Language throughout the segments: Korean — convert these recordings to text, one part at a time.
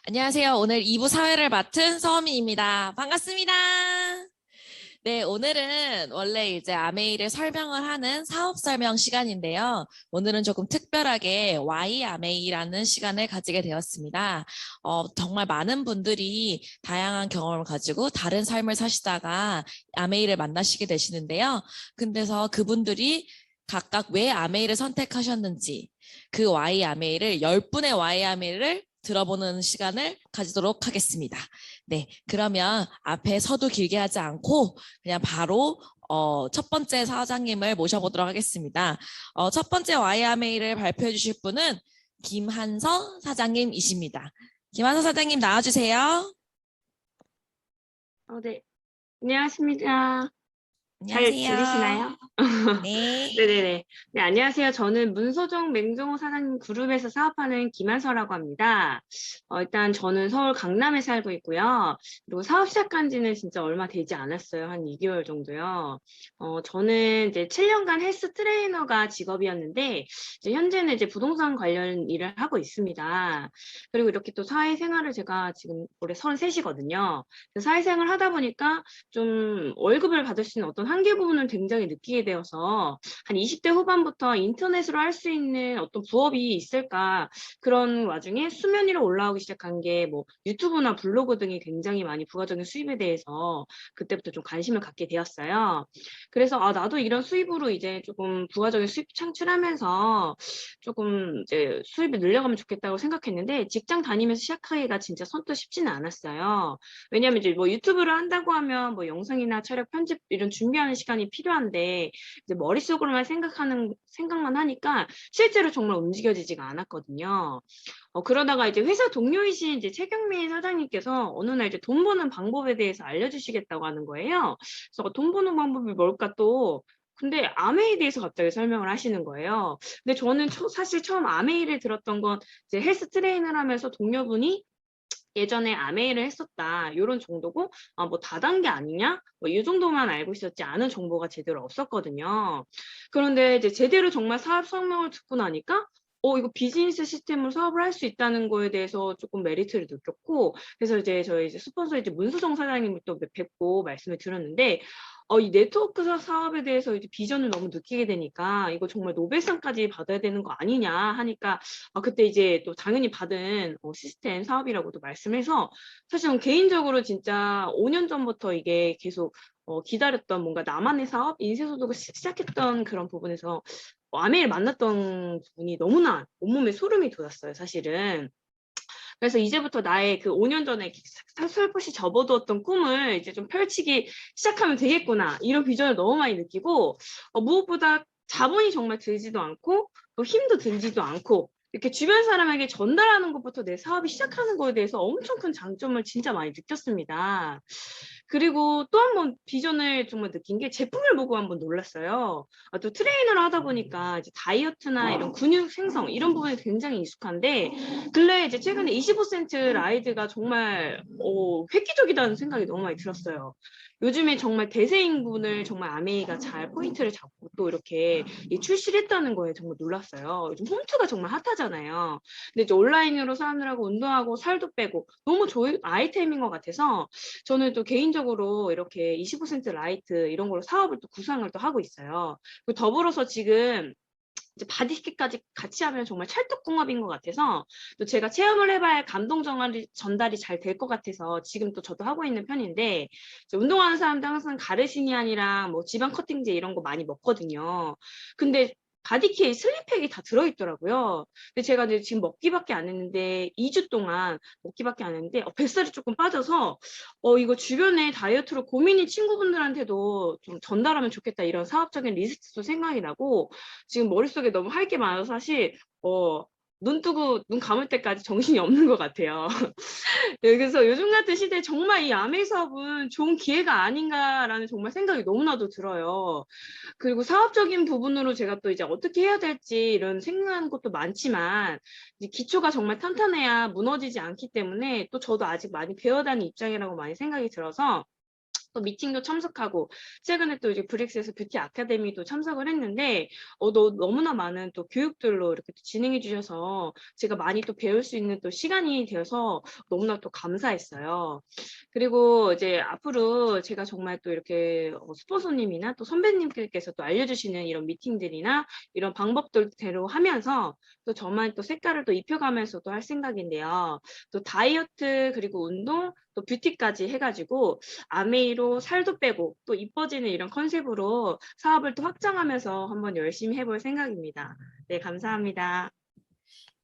안녕하세요. 오늘 2부 사회를 맡은 서미입니다. 반갑습니다. 네, 오늘은 원래 이제 아메이를 설명을 하는 사업 설명 시간인데요. 오늘은 조금 특별하게 Y 아메이라는 시간을 가지게 되었습니다. 정말 많은 분들이 다양한 경험을 가지고 다른 삶을 사시다가 아메이를 만나시게 되시는데요. 근데서 그분들이 각각 왜 아메이를 선택하셨는지 그 Y 아메이를 10분의 Y 아메이를 들어보는 시간을 가지도록 하겠습니다. 네, 그러면 앞에 서도 길게 하지 않고 그냥 바로 첫 번째 사장님을 모셔보도록 하겠습니다. 첫 번째 YMA를 발표해 주실 분은 김한서 사장님이십니다. 김한서 사장님 나와주세요. 네. 안녕하십니까. 잘 안녕하세요. 들리시나요? 네. 네네네. 네, 안녕하세요. 저는 문서종 맹종호 사장님 그룹에서 사업하는 김한서라고 합니다. 일단 저는 서울 강남에 살고 있고요. 그리고 사업 시작한 지는 진짜 얼마 되지 않았어요. 한 2개월 정도요. 저는 이제 7년간 헬스 트레이너가 직업이었는데, 이제 현재는 이제 부동산 관련 일을 하고 있습니다. 그리고 이렇게 또 사회생활을 제가 지금 올해 33이거든요. 사회생활 하다 보니까 좀 월급을 받을 수 있는 어떤 한계 부분을 굉장히 느끼게 되어서 한 20대 후반부터 인터넷으로 할 수 있는 어떤 부업이 있을까, 그런 와중에 수면 위로 올라오기 시작한 게 뭐 유튜브나 블로그 등이 굉장히 많이 부가적인 수입에 대해서 그때부터 좀 관심을 갖게 되었어요. 그래서 나도 이런 수입으로 이제 조금 부가적인 수입 창출하면서 조금 이제 수입을 늘려가면 좋겠다고 생각했는데, 직장 다니면서 시작하기가 진짜 선뜻 쉽지는 않았어요. 왜냐하면 이제 뭐 유튜브를 한다고 하면 뭐 영상이나 촬영, 편집 이런 준비하는 시간이 필요한데, 이제 머릿속으로만 생각만 하니까 실제로 정말 움직여지지가 않았거든요. 그러다가 이제 회사 동료이신 이제 최경민 사장님께서 어느 날 이제 돈 버는 방법에 대해서 알려주시겠다고 하는 거예요. 그래서 돈 버는 방법이 뭘까 또. 근데 아메이에 대해서 갑자기 설명을 하시는 거예요. 근데 저는 사실 처음 아메이를 들었던 건 이제 헬스 트레이너를 하면서 동료분이 예전에 아메이를 했었다, 요런 정도고, 뭐 다단계 아니냐? 뭐 이 정도만 알고 있었지, 아는 정보가 제대로 없었거든요. 그런데 이제 제대로 정말 사업 설명을 듣고 나니까 이거 비즈니스 시스템으로 사업을 할 수 있다는 거에 대해서 조금 메리트를 느꼈고, 그래서 이제 저희 이제 스폰서 이제 문수정 사장님을 또 뵙고 말씀을 드렸는데, 이 네트워크 사업에 대해서 이제 비전을 너무 느끼게 되니까 이거 정말 노벨상까지 받아야 되는 거 아니냐 하니까, 그때 이제 또 당연히 받은 시스템 사업이라고도 말씀해서, 사실은 개인적으로 진짜 5년 전부터 이게 계속 기다렸던 뭔가 나만의 사업, 인쇄소득을 시작했던 그런 부분에서 아메이를 만났던 부분이 너무나 온몸에 소름이 돋았어요, 사실은. 그래서 이제부터 나의 그 5년 전에 살포시 접어두었던 꿈을 이제 좀 펼치기 시작하면 되겠구나, 이런 비전을 너무 많이 느끼고, 무엇보다 자본이 정말 들지도 않고 또 힘도 들지도 않고, 이렇게 주변 사람에게 전달하는 것부터 내 사업이 시작하는 거에 대해서 엄청 큰 장점을 진짜 많이 느꼈습니다. 그리고 또 한 번 비전을 정말 느낀 게, 제품을 보고 한번 놀랐어요. 또 트레이너를 하다 보니까 이제 다이어트나 이런 근육 생성 이런 부분이 굉장히 익숙한데, 근래 이제 최근에 25센트 라이드가 정말 획기적이다는 생각이 너무 많이 들었어요. 요즘에 정말 대세인분을 정말 아메이가 잘 포인트를 잡고 또 이렇게 출시를 했다는 거에 정말 놀랐어요. 요즘 홈트가 정말 핫하잖아요. 근데 이제 온라인으로 사람들하고 운동하고 살도 빼고 너무 좋은 아이템인 것 같아서, 저는 또 개인적으로 이렇게 25센트 라이트 이런 걸로 사업을 또 구상을 또 하고 있어요. 그리고 더불어서 지금 이제 바디스kit까지 같이 하면 정말 찰떡궁합인 것 같아서, 또 제가 체험을 해봐야 감동 전달이 잘 될 것 같아서 지금 또 저도 하고 있는 편인데, 운동하는 사람들 항상 가르시니안이랑 뭐 지방 커팅제 이런 거 많이 먹거든요. 근데 바디키에 슬림팩이 다 들어있더라고요. 근데 제가 이제 지금 먹기밖에 안 했는데, 2주 동안 먹기밖에 안 했는데 뱃살이 조금 빠져서 이거 주변에 다이어트로 고민인 친구분들한테도 좀 전달하면 좋겠다, 이런 사업적인 리스트도 생각이 나고, 지금 머릿속에 너무 할 게 많아서 사실 눈 뜨고 눈 감을 때까지 정신이 없는 것 같아요. 네, 그래서 요즘 같은 시대에 정말 이 아메이 사업은 좋은 기회가 아닌가라는 정말 생각이 너무나도 들어요. 그리고 사업적인 부분으로 제가 또 이제 어떻게 해야 될지 이런 생각하는 것도 많지만, 이제 기초가 정말 탄탄해야 무너지지 않기 때문에 또 저도 아직 많이 배워가는 입장이라고 많이 생각이 들어서, 또 미팅도 참석하고 최근에 또 이제 브릭스에서 뷰티 아카데미도 참석을 했는데 너무나 많은 또 교육들로 이렇게 또 진행해 주셔서 제가 많이 또 배울 수 있는 또 시간이 되어서 너무나 또 감사했어요. 그리고 이제 앞으로 제가 정말 또 이렇게 스폰서님이나 또 선배님들께서 또 알려주시는 이런 미팅들이나 이런 방법들대로 하면서 또 저만 또 색깔을 또 입혀가면서도 할 생각인데요. 또 다이어트 그리고 운동 또 뷰티까지 해가지고 아메이로 살도 빼고 또 이뻐지는 이런 컨셉으로 사업을 또 확장하면서 한번 열심히 해볼 생각입니다. 네, 감사합니다.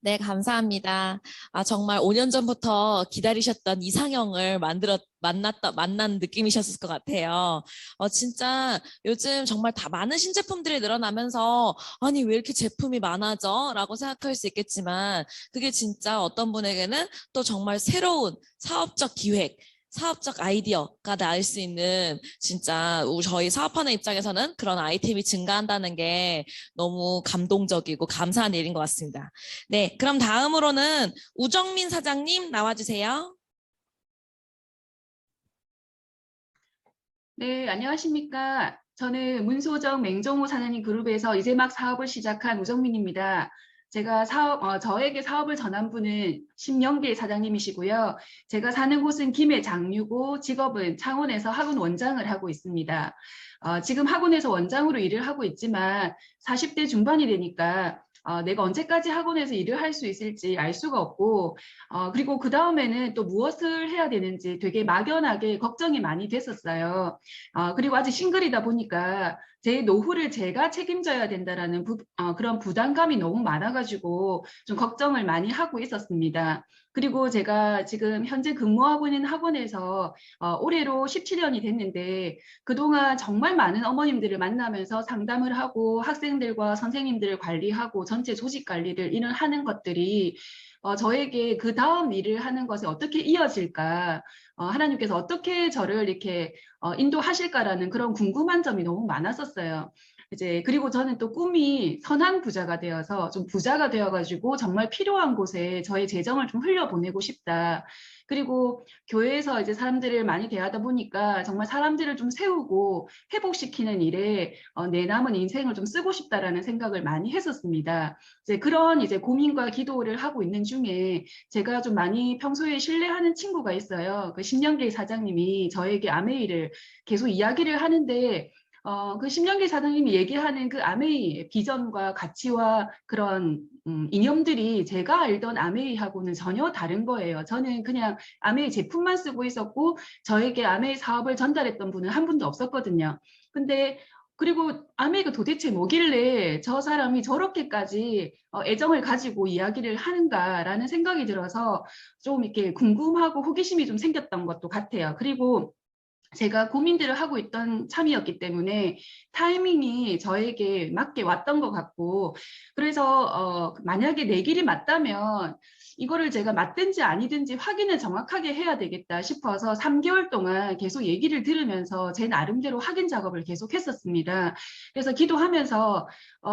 네, 감사합니다. 아, 정말 5년 전부터 기다리셨던 이상형을 만난 느낌이셨을 것 같아요. 진짜 요즘 정말 다 많은 신제품들이 늘어나면서, 아니, 왜 이렇게 제품이 많아져? 라고 생각할 수 있겠지만, 그게 진짜 어떤 분에게는 또 정말 새로운 사업적 기획, 사업적 아이디어가 나올 수 있는 진짜 저희 사업하는 입장에서는 그런 아이템이 증가한다는 게 너무 감동적이고 감사한 일인 것 같습니다. 네, 그럼 다음으로는 우정민 사장님 나와주세요. 네, 안녕하십니까. 저는 문소정 맹정호 사장님 그룹에서 이제 막 사업을 시작한 우정민입니다. 저에게 사업을 전한 분은 심영길 사장님이시고요. 제가 사는 곳은 김해 장류고 직업은 창원에서 학원 원장을 하고 있습니다. 지금 학원에서 원장으로 일을 하고 있지만 40대 중반이 되니까 내가 언제까지 학원에서 일을 할 수 있을지 알 수가 없고 그리고 그 다음에는 또 무엇을 해야 되는지 되게 막연하게 걱정이 많이 됐었어요. 그리고 아직 싱글이다 보니까 제 노후를 제가 책임져야 된다라는 그런 부담감이 너무 많아가지고 좀 걱정을 많이 하고 있었습니다. 그리고 제가 지금 현재 근무하고 있는 학원에서 올해로 17년이 됐는데 그동안 정말 많은 어머님들을 만나면서 상담을 하고 학생들과 선생님들을 관리하고 전체 조직 관리를 일을 하는 것들이 저에게 그 다음 일을 하는 것에 어떻게 이어질까, 하나님께서 어떻게 저를 이렇게 인도하실까라는 그런 궁금한 점이 너무 많았었어요. 이제 그리고 저는 또 꿈이 선한 부자가 되어서 좀 부자가 되어가지고 정말 필요한 곳에 저의 재정을 좀 흘려보내고 싶다. 그리고 교회에서 이제 사람들을 많이 대하다 보니까 정말 사람들을 좀 세우고 회복시키는 일에 내 남은 인생을 좀 쓰고 싶다라는 생각을 많이 했었습니다. 이제 그런 이제 고민과 기도를 하고 있는 중에 제가 좀 많이 평소에 신뢰하는 친구가 있어요. 그 신영길 사장님이 저에게 아메이를 계속 이야기를 하는데 그 심영길 사장님이 얘기하는 그 아메이의 비전과 가치와 그런 이념들이 제가 알던 아메이하고는 전혀 다른 거예요. 저는 그냥 아메이 제품만 쓰고 있었고 저에게 아메이 사업을 전달했던 분은 한 분도 없었거든요. 근데 그리고 아메이가 도대체 뭐길래 저 사람이 저렇게까지 애정을 가지고 이야기를 하는가라는 생각이 들어서 좀 이렇게 궁금하고 호기심이 좀 생겼던 것도 같아요. 그리고 제가 고민들을 하고 있던 참이었기 때문에 타이밍이 저에게 맞게 왔던 것 같고 그래서 만약에 내 길이 맞다면 이거를 제가 맞든지 아니든지 확인을 정확하게 해야 되겠다 싶어서 3개월 동안 계속 얘기를 들으면서 제 나름대로 확인 작업을 계속 했었습니다. 그래서 기도하면서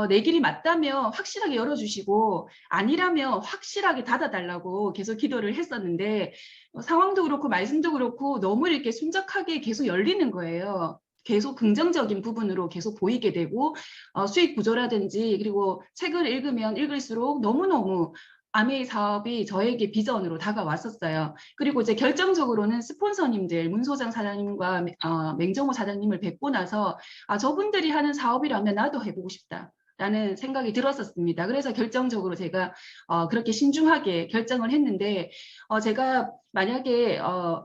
내 길이 맞다면 확실하게 열어주시고 아니라면 확실하게 닫아달라고 계속 기도를 했었는데 상황도 그렇고 말씀도 그렇고 너무 이렇게 순적하게 계속 열리는 거예요. 계속 긍정적인 부분으로 계속 보이게 되고 수익 구조라든지 그리고 책을 읽으면 읽을수록 너무너무 아메이 사업이 저에게 비전으로 다가왔었어요. 그리고 이제 결정적으로는 스폰서님들, 문소장 사장님과 맹정호 사장님을 뵙고 나서 저분들이 하는 사업이라면 나도 해보고 싶다. 라는 생각이 들었었습니다. 그래서 결정적으로 제가 그렇게 신중하게 결정을 했는데 제가 만약에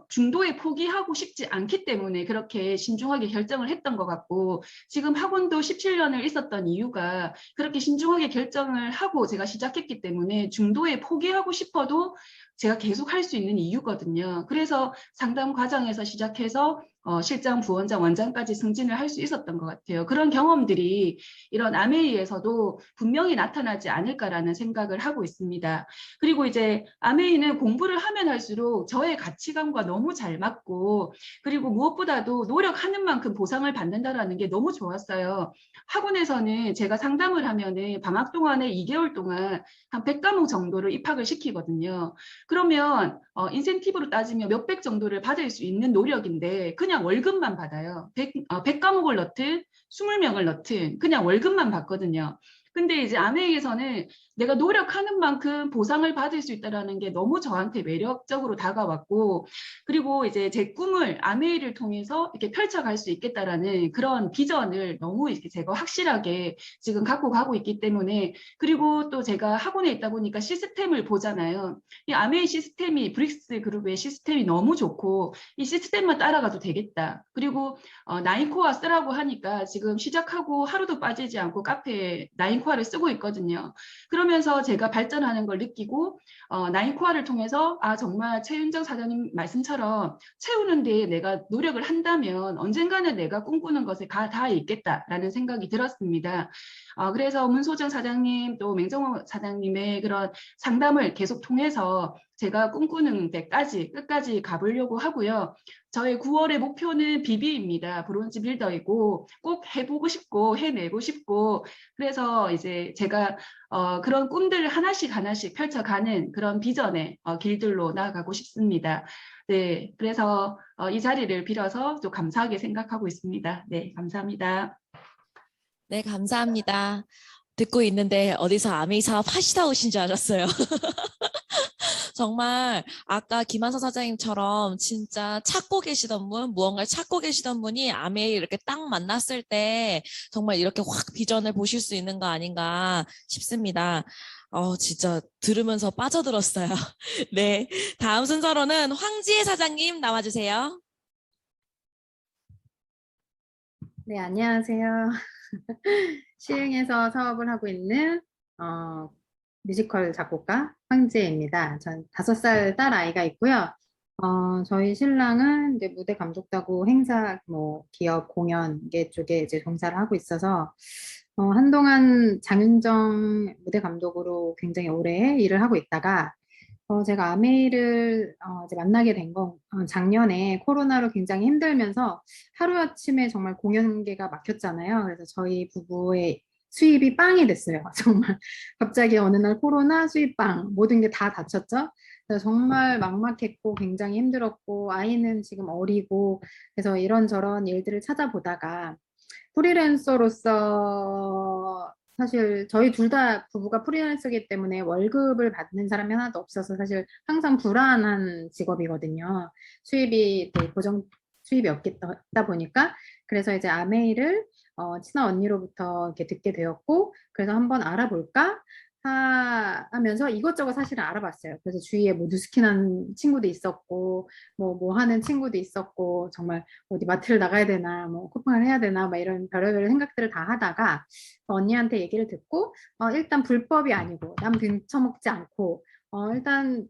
중도에 포기하고 싶지 않기 때문에 그렇게 신중하게 결정을 했던 것 같고 지금 학원도 17년을 있었던 이유가 그렇게 신중하게 결정을 하고 제가 시작했기 때문에 중도에 포기하고 싶어도 제가 계속 할 수 있는 이유거든요. 그래서 상담 과정에서 시작해서 실장, 부원장, 원장까지 승진을 할 수 있었던 것 같아요. 그런 경험들이 이런 아메이에서도 분명히 나타나지 않을까라는 생각을 하고 있습니다. 그리고 이제 아메이는 공부를 하면 할수록 저의 가치관과 너무 잘 맞고 그리고 무엇보다도 노력하는 만큼 보상을 받는다라는 게 너무 좋았어요. 학원에서는 제가 상담을 하면은 방학 동안에 2개월 동안 한 100과목 정도를 입학을 시키거든요. 그러면 인센티브로 따지면 몇백 정도를 받을 수 있는 노력인데 그냥 월급만 받아요. 100과목을 넣든 20명을 넣든 그냥 월급만 받거든요. 근데 이제 아메이에서는 내가 노력하는 만큼 보상을 받을 수 있다는 게 너무 저한테 매력적으로 다가왔고, 그리고 이제 제 꿈을 아메이를 통해서 이렇게 펼쳐갈 수 있겠다라는 그런 비전을 너무 이렇게 제가 확실하게 지금 갖고 가고 있기 때문에, 그리고 또 제가 학원에 있다 보니까 시스템을 보잖아요. 이 아메이 시스템이, 브릭스 그룹의 시스템이 너무 좋고 이 시스템만 따라가도 되겠다. 그리고 나인코어 쓰라고 하니까 지금 시작하고 하루도 빠지지 않고 카페에 나인코어를 쓰고 있거든요. 그러면서 제가 발전하는 걸 느끼고 나인코어를 통해서 정말 최윤정 사장님 말씀처럼 채우는 데에 내가 노력을 한다면 언젠가는 내가 꿈꾸는 것에 다 있겠다라는 생각이 들었습니다. 그래서 문소정 사장님 또 맹정호 사장님의 그런 상담을 계속 통해서 제가 꿈꾸는 데까지 끝까지 가보려고 하고요. 저의 9월의 목표는 BB입니다. 브론즈 빌더이고 꼭 해보고 싶고 해내고 싶고, 그래서 이제 제가 그런 꿈들을 하나씩 펼쳐가는 그런 비전의 길들로 나아가고 싶습니다. 네, 그래서 이 자리를 빌어서 좀 감사하게 생각하고 있습니다. 네, 감사합니다. 네, 감사합니다. 듣고 있는데 어디서 아메이 사업 하시다 오신 줄 알았어요. 정말 아까 김한서 사장님처럼 진짜 찾고 계시던 분, 무언가를 찾고 계시던 분이 아메이 이렇게 딱 만났을 때 정말 이렇게 확 비전을 보실 수 있는 거 아닌가 싶습니다. 진짜 들으면서 빠져들었어요. 네, 다음 순서로는 황지혜 사장님 나와주세요. 네, 안녕하세요. 시흥에서 사업을 하고 있는 뮤지컬 작곡가 황지혜입니다. 전 5살 딸 아이가 있고요. 저희 신랑은 이제 무대 감독도 하고 행사, 기업 공연 계 쪽에 이제 종사를 하고 있어서 한동안 장윤정 무대 감독으로 굉장히 오래 일을 하고 있다가 제가 아메이를 이제 만나게 된 건 작년에 코로나로 굉장히 힘들면서 하루아침에 정말 공연계가 막혔잖아요. 그래서 저희 부부의 수입이 빵이 됐어요. 정말 갑자기 어느 날 코로나 수입 빵, 모든 게 다 닫혔죠. 그래서 정말 막막했고 굉장히 힘들었고, 아이는 지금 어리고, 그래서 이런저런 일들을 찾아보다가 프리랜서로서 사실 저희 둘 다 부부가 프리랜서이기 때문에 월급을 받는 사람이 하나도 없어서 사실 항상 불안한 직업이거든요. 수입이 되게 고정 수입이 없다 보니까. 그래서 이제 아메이를 친한 언니로부터 이렇게 듣게 되었고, 그래서 한번 알아볼까 하면서 이것저것 사실은 알아봤어요. 그래서 주위에 뭐 뉴스킨한 친구도 있었고, 뭐 하는 친구도 있었고, 정말 어디 마트를 나가야 되나, 뭐 쿠팡을 해야 되나, 막 이런 별의별 생각들을 다 하다가 언니한테 얘기를 듣고, 일단 불법이 아니고 남 등쳐먹지 않고, 일단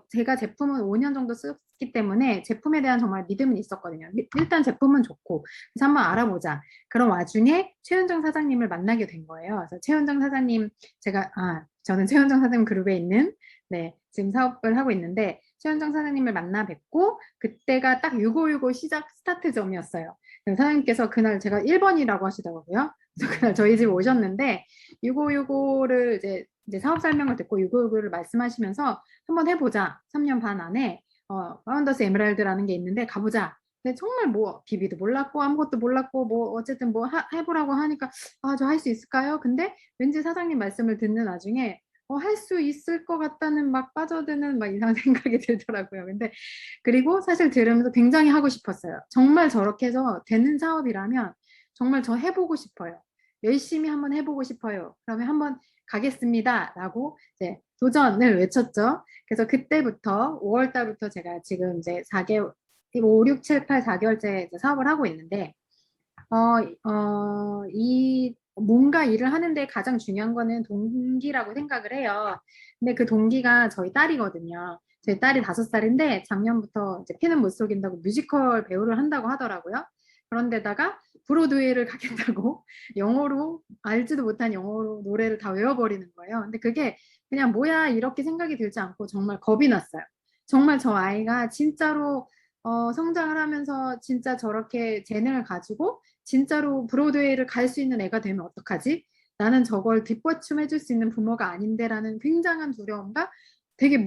제가 제품은 5년 정도 썼기 때문에 제품에 대한 정말 믿음은 있었거든요. 일단 제품은 좋고, 그래서 한번 알아보자. 그런 와중에 최윤정 사장님을 만나게 된 거예요. 그래서 최윤정 사장님, 저는 최윤정 사장님 그룹에 있는, 네, 지금 사업을 하고 있는데, 최윤정 사장님을 만나 뵙고, 그때가 딱 6565 시작 스타트점이었어요. 사장님께서 그날 제가 1번이라고 하시더라고요. 그래서 그날 저희 집 오셨는데, 6565를 이제 사업 설명을 듣고 6565를 말씀하시면서 한번 해보자. 3년 반 안에, 파운더스 에메랄드라는 게 있는데 가보자. 근데 정말 뭐 비비도 몰랐고 아무것도 몰랐고 뭐 어쨌든 뭐 해보라고 하니까 저 할 수 있을까요? 근데 왠지 사장님 말씀을 듣는 와중에 할 수 있을 것 같다는 막 빠져드는 막 이상한 생각이 들더라고요. 근데 그리고 사실 들으면서 굉장히 하고 싶었어요. 정말 저렇게 해서 되는 사업이라면 정말 저 해보고 싶어요. 열심히 한번 해보고 싶어요. 그러면 한번 가겠습니다. 라고 이제 도전을 외쳤죠. 그래서 그때부터 5월 달부터 제가 지금 이제 4개월 5, 6, 7, 8, 4개월째 사업을 하고 있는데, 이 뭔가 일을 하는데 가장 중요한 거는 동기라고 생각을 해요. 근데 그 동기가 저희 딸이거든요. 저희 딸이 5살인데 작년부터 이제 피는 못 속인다고 뮤지컬 배우를 한다고 하더라고요. 그런데다가 브로드웨이를 가겠다고 영어로 알지도 못한 영어로 노래를 다 외워버리는 거예요. 근데 그게 그냥 뭐야 이렇게 생각이 들지 않고 정말 겁이 났어요. 정말 저 아이가 진짜로 성장을 하면서 진짜 저렇게 재능을 가지고 진짜로 브로드웨이를 갈 수 있는 애가 되면 어떡하지? 나는 저걸 뒷받침해 줄 수 있는 부모가 아닌데라는 굉장한 두려움과 되게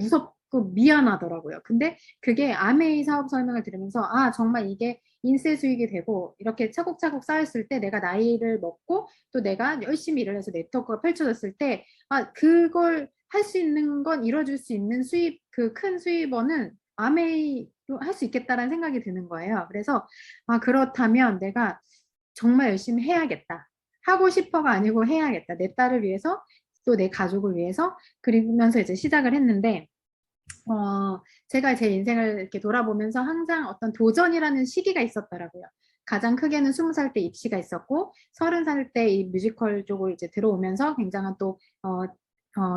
자꾸 미안하더라고요. 근데 그게 아메이 사업 설명을 들으면서 아, 정말 이게 인세 수익이 되고 이렇게 차곡차곡 쌓였을 때 내가 나이를 먹고 또 내가 열심히 일을 해서 네트워크가 펼쳐졌을 때 아, 그걸 할 수 있는 건 이뤄줄 수 있는 수입, 그 큰 수입원은 아메이로 할 수 있겠다라는 생각이 드는 거예요. 그래서 아, 그렇다면 내가 정말 열심히 해야겠다. 하고 싶어가 아니고 해야겠다. 내 딸을 위해서 또 내 가족을 위해서 그러면서 이제 시작을 했는데 제가 제 인생을 이렇게 돌아보면서 항상 어떤 도전이라는 시기가 있었더라고요. 가장 크게는 20살 때 입시가 있었고 30살 때 이 뮤지컬 쪽으로 이제 들어오면서 굉장한 또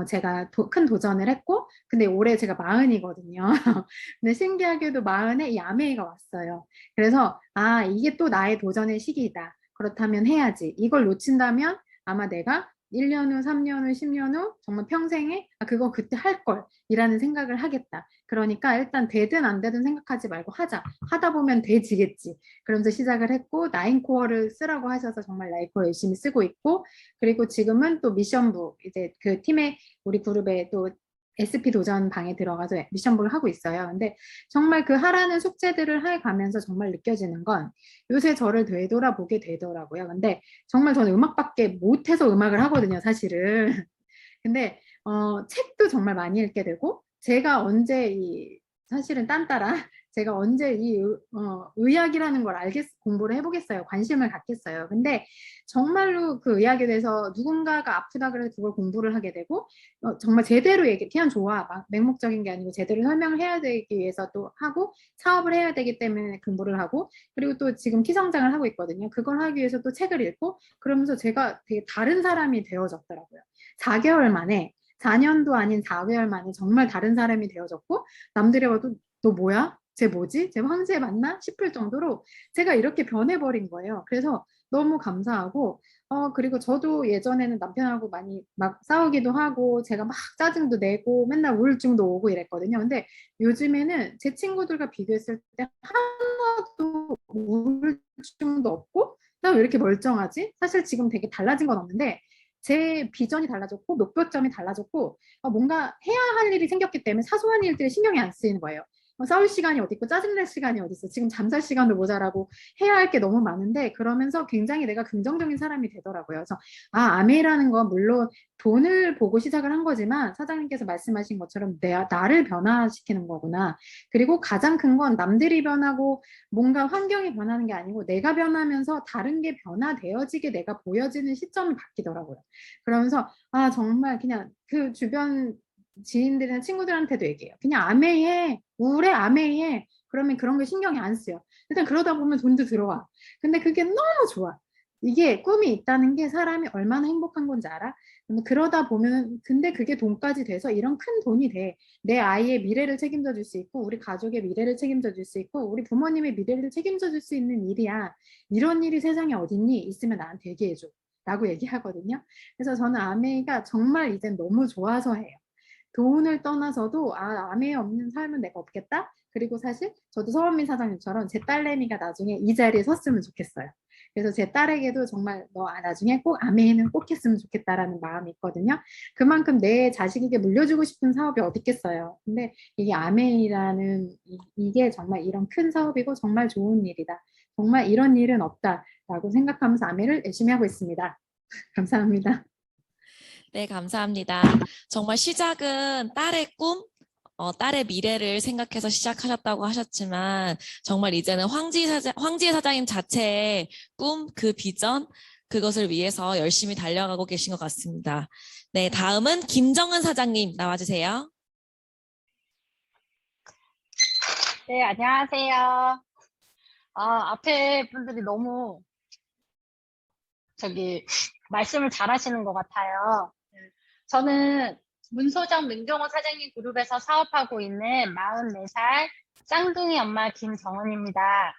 제가 큰 도전을 했고 근데 올해 제가 40이거든요. 근데 신기하게도 40에 이 아메이가 왔어요. 그래서 아, 이게 또 나의 도전의 시기이다. 그렇다면 해야지. 이걸 놓친다면 아마 내가 1년 후, 3년 후, 10년 후 정말 평생에 아, 그거 그때 할 걸 이라는 생각을 하겠다. 그러니까 일단 되든 안 되든 생각하지 말고 하자. 하다 보면 돼지겠지. 그러면서 시작을 했고 나인코어를 쓰라고 하셔서 정말 나인코어 열심히 쓰고 있고 그리고 지금은 또 미션부 이제 그 팀의 우리 그룹에 또 SP 도전 방에 들어가서 미션부를 하고 있어요. 근데 정말 그 하라는 숙제들을 해가면서 정말 느껴지는 건 요새 저를 되돌아보게 되더라고요. 근데 정말 저는 음악밖에 못해서 음악을 하거든요, 사실은. 근데 책도 정말 많이 읽게 되고 제가 언제 이 사실은 딴따라 제가 언제 이 의학이라는 걸 공부를 해보겠어요. 관심을 갖겠어요. 근데 정말로 그 의학에 대해서 누군가가 아프다 그래서 그걸 공부를 하게 되고 정말 제대로 그냥 좋아. 막 맹목적인 게 아니고 제대로 설명을 해야 되기 위해서 또 하고 사업을 해야 되기 때문에 공부를 하고 그리고 또 지금 키성장을 하고 있거든요. 그걸 하기 위해서 또 책을 읽고 그러면서 제가 되게 다른 사람이 되어졌더라고요. 4개월 만에 4년도 아닌 4개월 만에 정말 다른 사람이 되어졌고 남들이 봐도 너 뭐야? 쟤 뭐지? 쟤 황제 맞나? 싶을 정도로 제가 이렇게 변해버린 거예요. 그래서 너무 감사하고 그리고 저도 예전에는 남편하고 많이 막 싸우기도 하고 제가 막 짜증도 내고 맨날 우울증도 오고 이랬거든요. 근데 요즘에는 제 친구들과 비교했을 때 하나도 우울증도 없고 나 왜 이렇게 멀쩡하지? 사실 지금 되게 달라진 건 없는데 제 비전이 달라졌고 목표점이 달라졌고 뭔가 해야 할 일이 생겼기 때문에 사소한 일들이 신경이 안 쓰이는 거예요. 싸울 시간이 어디 있고 짜증낼 시간이 어디 있어. 지금 잠잘 시간도 모자라고 해야 할 게 너무 많은데 그러면서 굉장히 내가 긍정적인 사람이 되더라고요. 그래서 아메이라는 건 물론 돈을 보고 시작을 한 거지만 사장님께서 말씀하신 것처럼 나를 변화시키는 거구나. 그리고 가장 큰 건 남들이 변하고 뭔가 환경이 변하는 게 아니고 내가 변하면서 다른 게 변화되어지게 내가 보여지는 시점이 바뀌더라고요. 그러면서 아 정말 그냥 그 주변 지인들이나 친구들한테도 얘기해요. 그냥 아메이해. 우울해 아메이해. 그러면 그런 게 신경이 안 쓰여. 일단 그러다 보면 돈도 들어와. 근데 그게 너무 좋아. 이게 꿈이 있다는 게 사람이 얼마나 행복한 건지 알아? 근데 그러다 보면 근데 그게 돈까지 돼서 이런 큰 돈이 돼. 내 아이의 미래를 책임져 줄 수 있고 우리 가족의 미래를 책임져 줄 수 있고 우리 부모님의 미래를 책임져 줄 수 있는 일이야. 이런 일이 세상에 어딨니? 있으면 나한테 얘기해줘. 라고 얘기하거든요. 그래서 저는 아메이가 정말 이젠 너무 좋아서 해요. 돈을 떠나서도 아메이 없는 삶은 내가 없겠다. 그리고 사실 저도 서원민 사장님처럼 제 딸내미가 나중에 이 자리에 섰으면 좋겠어요. 그래서 제 딸에게도 정말 너 나중에 꼭 아메이는 꼭 했으면 좋겠다라는 마음이 있거든요. 그만큼 내 자식에게 물려주고 싶은 사업이 어디 있겠어요. 근데 이게 아메이라는 이게 정말 이런 큰 사업이고 정말 좋은 일이다. 정말 이런 일은 없다라고 생각하면서 아메이를 열심히 하고 있습니다. 감사합니다. 네, 감사합니다. 정말 시작은 딸의 꿈, 딸의 미래를 생각해서 시작하셨다고 하셨지만 정말 이제는 황지혜 사장님 자체의 꿈, 그 비전, 그것을 위해서 열심히 달려가고 계신 것 같습니다. 네, 다음은 김정은 사장님 나와주세요. 네, 안녕하세요. 앞에 분들이 너무 말씀을 잘 하시는 것 같아요. 저는 문소정 명종호 사장님 그룹에서 사업하고 있는 44살 쌍둥이 엄마 김정은입니다.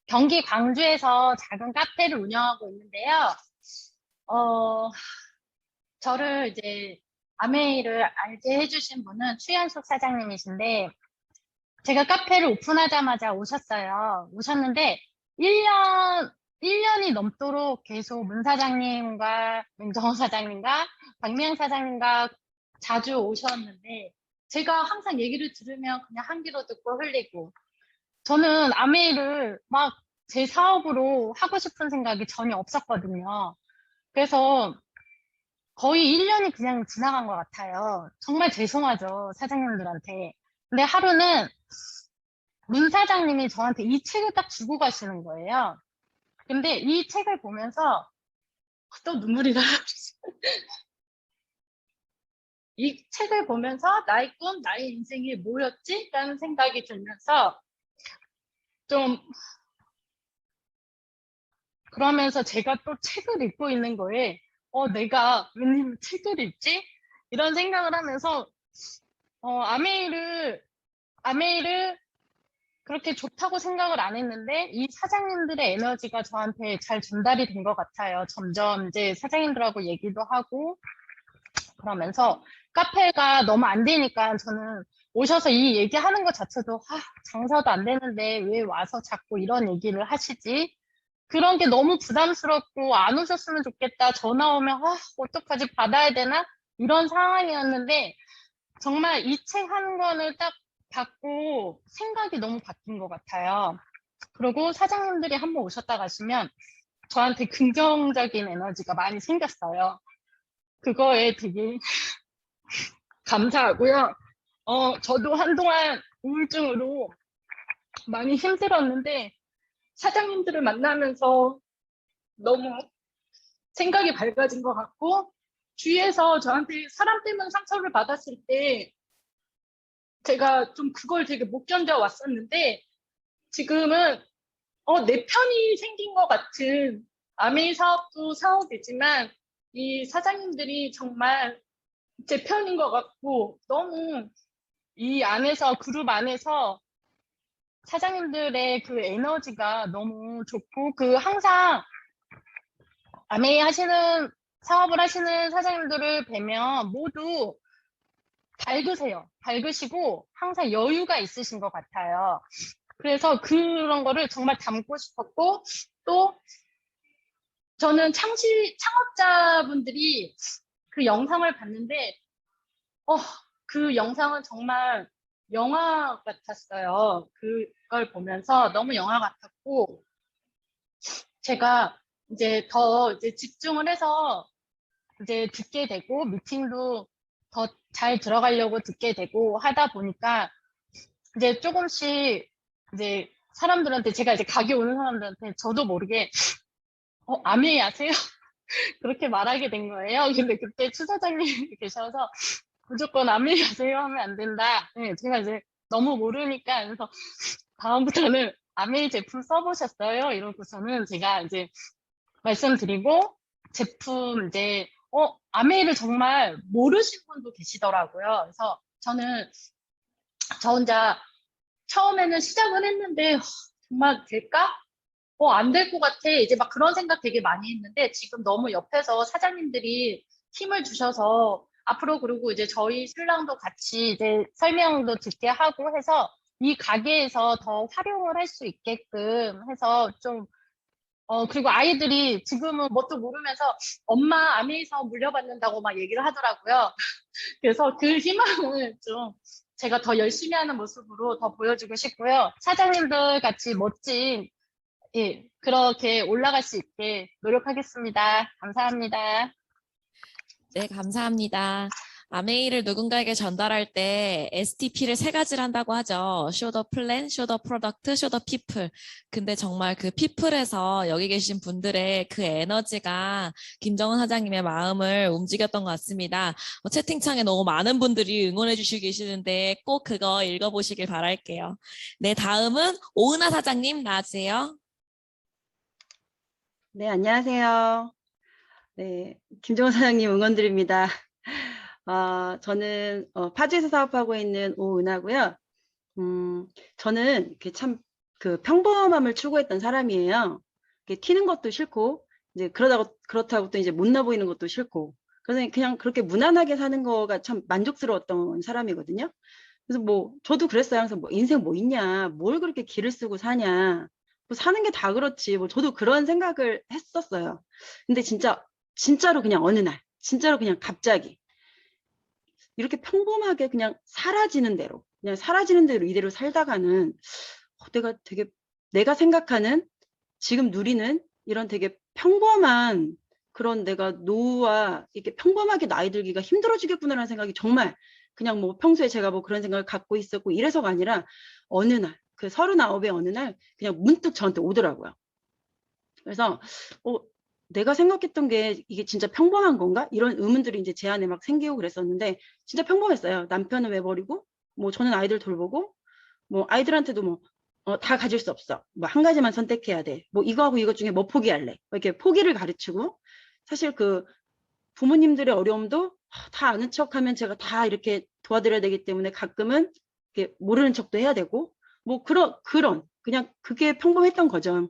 경기 광주에서 작은 카페를 운영하고 있는데요. 저를 이제 아메이를 알게 해주신 분은 추현숙 사장님이신데 제가 카페를 오픈하자마자 오셨는데 1년이 넘도록 계속 문 사장님과 명정호 사장님과 박미영 사장님과 자주 오셨는데 제가 항상 얘기를 들으면 그냥 한 귀로 듣고 흘리고, 저는 아메이를 막 제 사업으로 하고 싶은 생각이 전혀 없었거든요. 그래서 거의 1년이 그냥 지나간 것 같아요. 정말 죄송하죠, 사장님들한테. 근데 하루는 문 사장님이 저한테 이 책을 딱 주고 가시는 거예요. 근데 이 책을 보면서 또 눈물이 나요. 이 책을 보면서 나의 꿈, 나의 인생이 뭐였지? 라는 생각이 들면서 좀 그러면서 제가 또 책을 읽고 있는 거에 내가 웬일 책을 읽지? 이런 생각을 하면서 아메이를 그렇게 좋다고 생각을 안 했는데 이 사장님들의 에너지가 저한테 잘 전달이 된 것 같아요. 점점 이제 사장님들하고 얘기도 하고 그러면서 카페가 너무 안 되니까 저는 오셔서 이 얘기하는 것 자체도 장사도 안 되는데 왜 와서 자꾸 이런 얘기를 하시지? 그런 게 너무 부담스럽고 안 오셨으면 좋겠다. 전화 오면 어떡하지? 받아야 되나? 이런 상황이었는데 정말 이 책 한 권을 딱 받고 생각이 너무 바뀐 것 같아요. 그리고 사장님들이 한번 오셨다 가시면 저한테 긍정적인 에너지가 많이 생겼어요. 그거에 되게 감사하고요. 저도 한동안 우울증으로 많이 힘들었는데 사장님들을 만나면서 너무 생각이 밝아진 것 같고 주위에서 저한테 사람 때문에 상처를 받았을 때 제가 좀 그걸 되게 못 견뎌왔었는데 지금은 내 편이 생긴 것 같은 아메이 사업도 사업이지만 이 사장님들이 정말 제 편인 것 같고 너무 이 안에서 그룹 안에서 사장님들의 그 에너지가 너무 좋고 그 항상 아메이 하시는 사업을 하시는 사장님들을 뵈면 모두 밝으세요. 밝으시고 항상 여유가 있으신 것 같아요. 그래서 그런 거를 정말 담고 싶었고 또 저는 창업자분들이 그 영상을 봤는데 그 영상은 정말 영화 같았어요. 그걸 보면서 너무 영화 같았고 제가 이제 더 이제 집중을 해서 이제 듣게 되고 미팅도 더 잘 들어가려고 듣게 되고 하다 보니까 이제 조금씩 이제 사람들한테 제가 이제 가게 오는 사람들한테 저도 모르게 아메이 아세요? 그렇게 말하게 된 거예요. 근데 그때 추 사장님이 계셔서 무조건 아메이 아세요 하면 안 된다. 네, 제가 이제 너무 모르니까 그래서 다음부터는 아메이 제품 써보셨어요? 이러고서는 제가 이제 말씀드리고 제품 이제 아메이를 정말 모르신 분도 계시더라고요. 그래서 저는 저 혼자 처음에는 시작은 했는데 정말 될까? 안 될 것 같아. 이제 막 그런 생각 되게 많이 했는데 지금 너무 옆에서 사장님들이 힘을 주셔서 앞으로 그리고 이제 저희 신랑도 같이 이제 설명도 듣게 하고 해서 이 가게에서 더 활용을 할 수 있게끔 해서 좀 그리고 아이들이 지금은 뭣도 모르면서 엄마 아메이 사업 물려받는다고 막 얘기를 하더라고요. 그래서 그 희망을 좀 제가 더 열심히 하는 모습으로 더 보여주고 싶고요. 사장님들 같이 멋진 그렇게 올라갈 수 있게 노력하겠습니다. 감사합니다. 네, 감사합니다. 아메이를 누군가에게 전달할 때 STP를 3가지를 한다고 하죠. Show the plan, show the product, show the people. 근데 정말 그 people에서 여기 계신 분들의 그 에너지가 김정은 사장님의 마음을 움직였던 것 같습니다. 채팅창에 너무 많은 분들이 응원해 주시고 계시는데 꼭 그거 읽어보시길 바랄게요. 네, 다음은 오은하 사장님 나와주세요. 네, 안녕하세요. 네, 김정은 사장님 응원드립니다. 저는 파주에서 사업하고 있는 오은하고요. 저는 이렇게 참 그 평범함을 추구했던 사람이에요. 이렇게 튀는 것도 싫고, 이제 그렇다고 또 이제 못나 보이는 것도 싫고, 그래서 그냥 그렇게 무난하게 사는 거가 참 만족스러웠던 사람이거든요. 그래서 뭐 저도 그랬어요. 항상 뭐 인생 뭐 있냐, 뭘 그렇게 기를 쓰고 사냐, 뭐 사는 게 다 그렇지. 뭐 저도 그런 생각을 했었어요. 근데 진짜로 그냥 어느 날, 진짜로 그냥 갑자기 이렇게 평범하게 그냥 사라지는 대로 이대로 살다가는 내가 생각하는 지금 누리는 이런 되게 평범한 그런 내가 노후와 이렇게 평범하게 나이 들기가 힘들어지겠구나라는 생각이 정말 그냥 뭐 평소에 제가 뭐 그런 생각을 갖고 있었고 이래서가 아니라 어느 날, 그 39의 어느 날 그냥 문득 저한테 오더라고요. 그래서 내가 생각했던 게 이게 진짜 평범한 건가? 이런 의문들이 이제 제 안에 막 생기고 그랬었는데 진짜 평범했어요. 남편은 왜 버리고 뭐 저는 아이들 돌보고 뭐 아이들한테도 뭐 다 가질 수 없어. 뭐 한 가지만 선택해야 돼. 뭐 이거하고 이것 중에 뭐 포기할래. 뭐 이렇게 포기를 가르치고 사실 그 부모님들의 어려움도 다 아는 척하면 제가 다 이렇게 도와드려야 되기 때문에 가끔은 이렇게 모르는 척도 해야 되고 뭐 그런 그냥 그게 평범했던 거죠.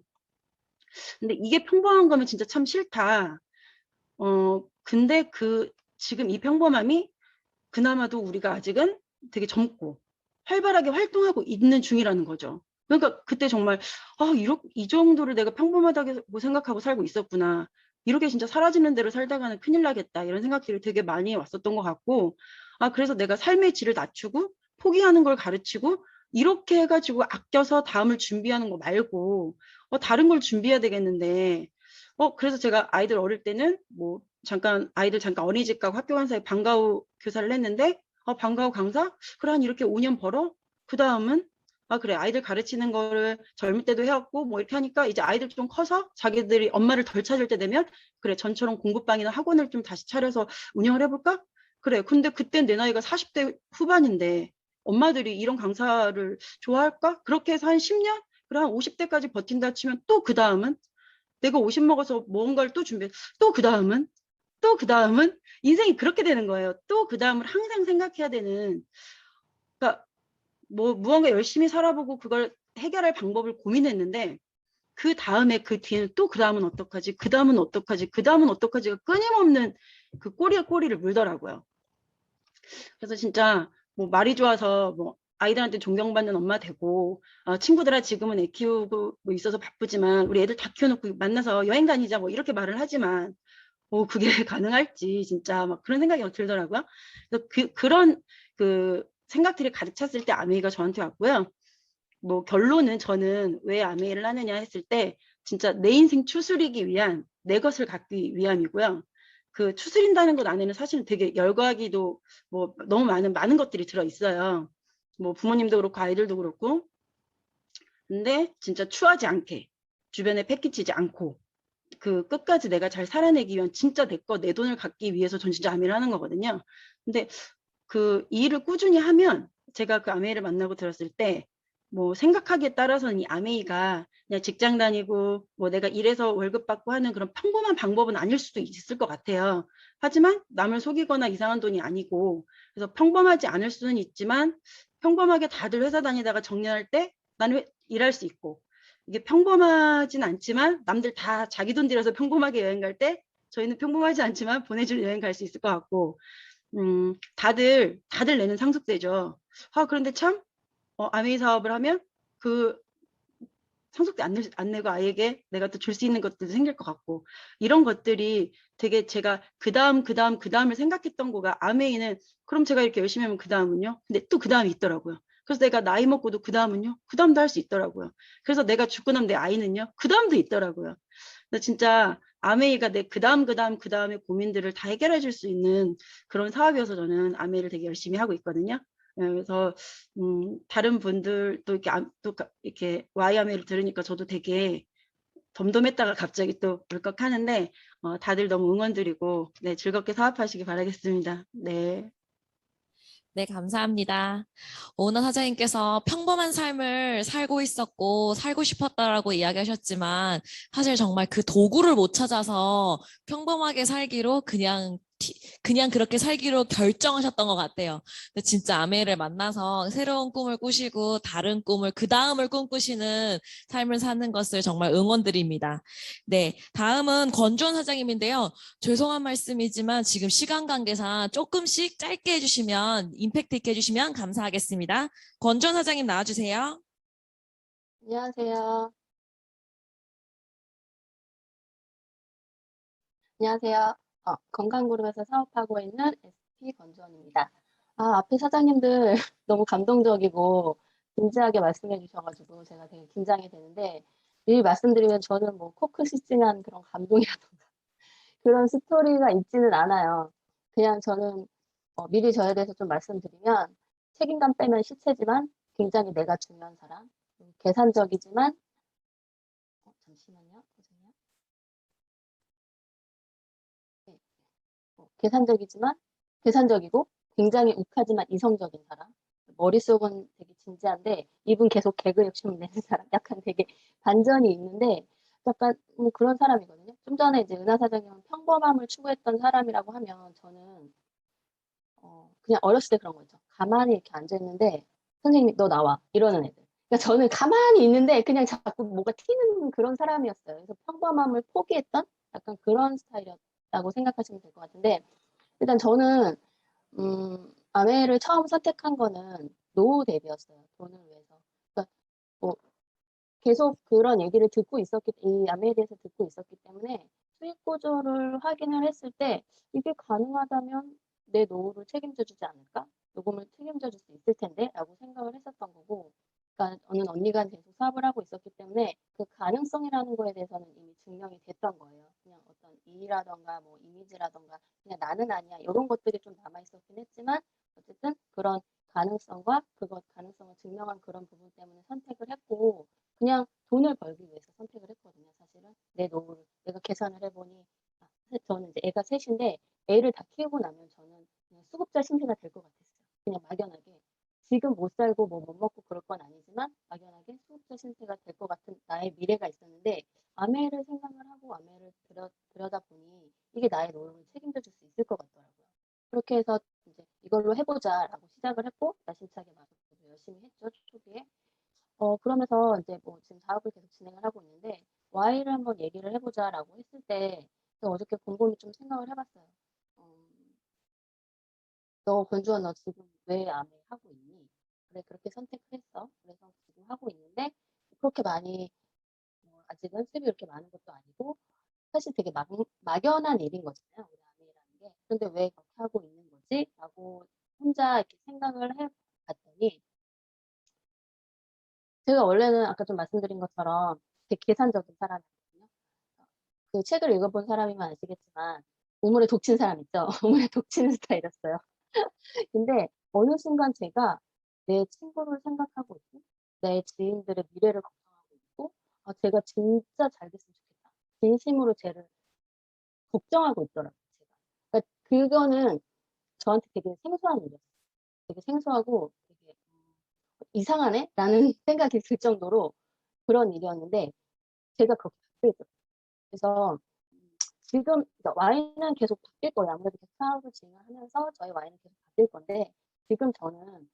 근데 이게 평범한 거면 진짜 참 싫다. 근데 지금 이 평범함이 그나마도 우리가 아직은 되게 젊고 활발하게 활동하고 있는 중이라는 거죠. 그러니까 그때 정말 이 정도를 내가 평범하다고 생각하고 살고 있었구나. 이렇게 진짜 사라지는 대로 살다가는 큰일 나겠다. 이런 생각들이 되게 많이 왔었던 것 같고 그래서 내가 삶의 질을 낮추고 포기하는 걸 가르치고 이렇게 해가지고 아껴서 다음을 준비하는 거 말고 다른 걸 준비해야 되겠는데 그래서 제가 아이들 어릴 때는 뭐 아이들 잠깐 어린이집 가고 학교 간 사이에 방과 후 교사를 했는데 방과 후 강사? 그래 한 이렇게 5년 벌어? 그 다음은 그래 아이들 가르치는 거를 젊을 때도 해왔고 뭐 이렇게 하니까 이제 아이들 좀 커서 자기들이 엄마를 덜 찾을 때 되면 그래 전처럼 공부방이나 학원을 좀 다시 차려서 운영을 해볼까? 그래 근데 그땐 내 나이가 40대 후반인데 엄마들이 이런 강사를 좋아할까? 그렇게 해서 한 10년? 그래 한 50대까지 버틴다 치면 또 그 다음은 내가 50 먹어서 뭔가를 또 준비해. 또 그 다음은? 또 그 다음은? 인생이 그렇게 되는 거예요. 또 그 다음을 항상 생각해야 되는. 그러니까 뭐 무언가 열심히 살아보고 그걸 해결할 방법을 고민했는데 그 다음에 그 뒤에는 또 그 다음은 어떡하지? 그 다음은 어떡하지? 그 다음은 어떡하지가 끊임없는 그 꼬리에 꼬리를 물더라고요. 그래서 진짜 뭐 말이 좋아서 뭐 아이들한테 존경받는 엄마 되고 친구들아 지금은 애 키우고 뭐 있어서 바쁘지만 우리 애들 다 키워놓고 만나서 여행 다니자 뭐 이렇게 말을 하지만 그게 가능할지 진짜 막 그런 생각이 들더라고요. 그래서 그런 생각들이 가득 찼을 때 아메이가 저한테 왔고요. 뭐 결론은 저는 왜 아메이를 하느냐 했을 때 진짜 내 인생 추스리기 위한 내 것을 갖기 위함이고요. 그 추스린다는 것 안에는 사실은 되게 열거하기도 뭐 너무 많은 것들이 들어 있어요. 뭐 부모님도 그렇고 아이들도 그렇고. 근데 진짜 추하지 않게 주변에 패키치지 않고 끝까지 내가 잘 살아내기 위한 진짜 내 돈을 갖기 위해서 전 진짜 아메이를 하는 거거든요. 근데 이 일을 꾸준히 하면 제가 그 아메이를 만나고 들었을 때 뭐 생각하기에 따라서는 이 아메이가 그냥 직장 다니고 뭐 내가 일해서 월급 받고 하는 그런 평범한 방법은 아닐 수도 있을 것 같아요. 하지만 남을 속이거나 이상한 돈이 아니고 그래서 평범하지 않을 수는 있지만 평범하게 다들 회사 다니다가 정년할 때 나는 일할 수 있고 이게 평범하진 않지만 남들 다 자기 돈 들여서 평범하게 여행 갈 때 저희는 평범하지 않지만 보내줄 여행 갈 수 있을 것 같고 다들 내는 상속세죠. 그런데 참 아메이 사업을 하면 그 상속세 안 내고 아이에게 내가 또 줄 수 있는 것들도 생길 것 같고 이런 것들이 되게 제가 그 다음을 생각했던 거가 아메이는 그럼 제가 이렇게 열심히 하면 그 다음은요? 근데 또 그 다음이 있더라고요. 그래서 내가 나이 먹고도 그 다음은요? 그 다음도 할 수 있더라고요. 그래서 내가 죽고 나면 내 아이는요? 그 다음도 있더라고요. 그래서 진짜 아메이가 내 그 다음의 고민들을 다 해결해 줄 수 있는 그런 사업이어서 저는 아메이를 되게 열심히 하고 있거든요. 그래서 다른 분들도 이렇게 와이아메이를 들으니까 저도 되게 덤덤했다가 갑자기 또 울컥하는데 다들 너무 응원드리고 네, 즐겁게 사업하시기 바라겠습니다. 네. 네, 감사합니다. 오은하 사장님께서 평범한 삶을 살고 있었고 살고 싶었다라고 이야기하셨지만 사실 정말 그 도구를 못 찾아서 평범하게 살기로 그냥 그렇게 살기로 결정하셨던 것 같아요. 근데 진짜 아메이를 만나서 새로운 꿈을 꾸시고 다른 꿈을 그 다음을 꿈꾸시는 삶을 사는 것을 정말 응원드립니다. 네, 다음은 권주원 사장님인데요. 죄송한 말씀이지만 지금 시간 관계상 조금씩 짧게 해주시면 임팩트 있게 해주시면 감사하겠습니다. 권주원 사장님 나와주세요. 안녕하세요. 안녕하세요. 건강그룹에서 사업하고 있는 SP 권주원입니다. 앞에 사장님들 너무 감동적이고 진지하게 말씀해 주셔가지고 제가 되게 긴장이 되는데 미리 말씀드리면 저는 뭐 코크시싱한 그런 감동이라던가 그런 스토리가 있지는 않아요. 그냥 저는 미리 저에 대해서 좀 말씀드리면 책임감 빼면 시체지만 굉장히 내가 중요한 사람, 계산적이지만 잠시만요. 죄송해요. 네. 계산적이고 굉장히 욱하지만 이성적인 사람. 머릿속은 되게 진지한데 입은 계속 개그 욕심 내는 사람. 약간 되게 반전이 있는데 약간 그런 사람이거든요. 좀 전에 이제 은하 사장님은 평범함을 추구했던 사람이라고 하면 저는 그냥 어렸을 때 그런 거 있죠. 가만히 이렇게 앉아 있는데 선생님이 너 나와 이러는 애들. 그러니까 저는 가만히 있는데 그냥 자꾸 뭐가 튀는 그런 사람이었어요. 그래서 평범함을 포기했던 약간 그런 스타일이었다고 생각하시면 될 것 같은데 일단 저는 아메를 처음 선택한 거는 노후 대비였어요. 돈을 위해서. 그러니까 뭐 계속 그런 얘기를 이 아메에 대해서 듣고 있었기 때문에 수익 구조를 확인을 했을 때 이게 가능하다면 내 노후를 책임져 주지 않을까? 요금을 책임져 줄 수 있을 텐데 라고 생각을 했었던 거고 그러니까 저는 언니가 계속 사업을 하고 있었기 때문에 그 가능성이라는 거에 대해서는 이미 증명이 됐던 거예요. 그냥 어떤 이라던가 뭐 이미지라던가 그냥 나는 아니야 이런 것들이 좀 남아 있었긴 했지만 어쨌든 그런 가능성과 그것 가능성을 증명한 그런 부분 때문에 선택을 했고 그냥 돈을 벌기 위해서 선택을 했거든요. 사실은 내 노후를 내가 계산을 해보니 저는 이제 애가 셋인데 애를 다 키우고 나면 저는 그냥 수급자 신세가 될 것 같았어요. 그냥 막연하게 지금 못 살고 뭐 못 먹고 그럴 건 아니지만 막연하게 수급자 신세가 될 것 같은 나의 미래가 있었는데 아메를 생각을 하고 아메를 들여다보니 이게 나의 노후를 책임져 줄 수 있을 것 같더라고요. 그렇게 해서 이제 이걸로 해보자라고 시작을 했고 야심차게 막 열심히 했죠 초기에. 그러면서 이제 뭐 지금 사업을 계속 진행을 하고 있는데 Y를 한번 얘기를 해보자라고 했을 때 제가 어저께 곰곰이 좀 생각을 해봤어요. 너 권주원 너 지금 왜 아메 하고 있니? 그래 그렇게 선택을 했어. 그래서 지금 하고 있는데 그렇게 많이 아직은 수입이 그렇게 많은 것도 아니고 사실 되게 막연한 일인 거잖아요. 우리 아메라는 게. 근데 왜 그렇게 하고 있는 거지? 라고 혼자 이렇게 생각을 해봤더니 제가 원래는 아까 좀 말씀드린 것처럼 되게 계산적인 사람이거든요. 그 책을 읽어본 사람이면 아시겠지만 우물에 독친 사람 있죠. 우물에 독치는 스타일이었어요. 근데 어느 순간 제가 내 친구를 생각하고 있고 내 지인들의 미래를 걱정하고 있고 제가 진짜 잘 됐으면 좋겠다. 진심으로 쟤를 걱정하고 있더라고요. 제가. 그러니까 그거는 저한테 되게 생소한 일이었어요. 되게 생소하고 되게 이상하네? 라는 생각이 들 정도로 그런 일이었는데 제가 그렇게 바뀌었어요. 그래서 지금 와인은 계속 바뀔 거예요. 아무래도 계속 사업을 진행하면서 저희 와인은 계속 바뀔 건데 지금 저는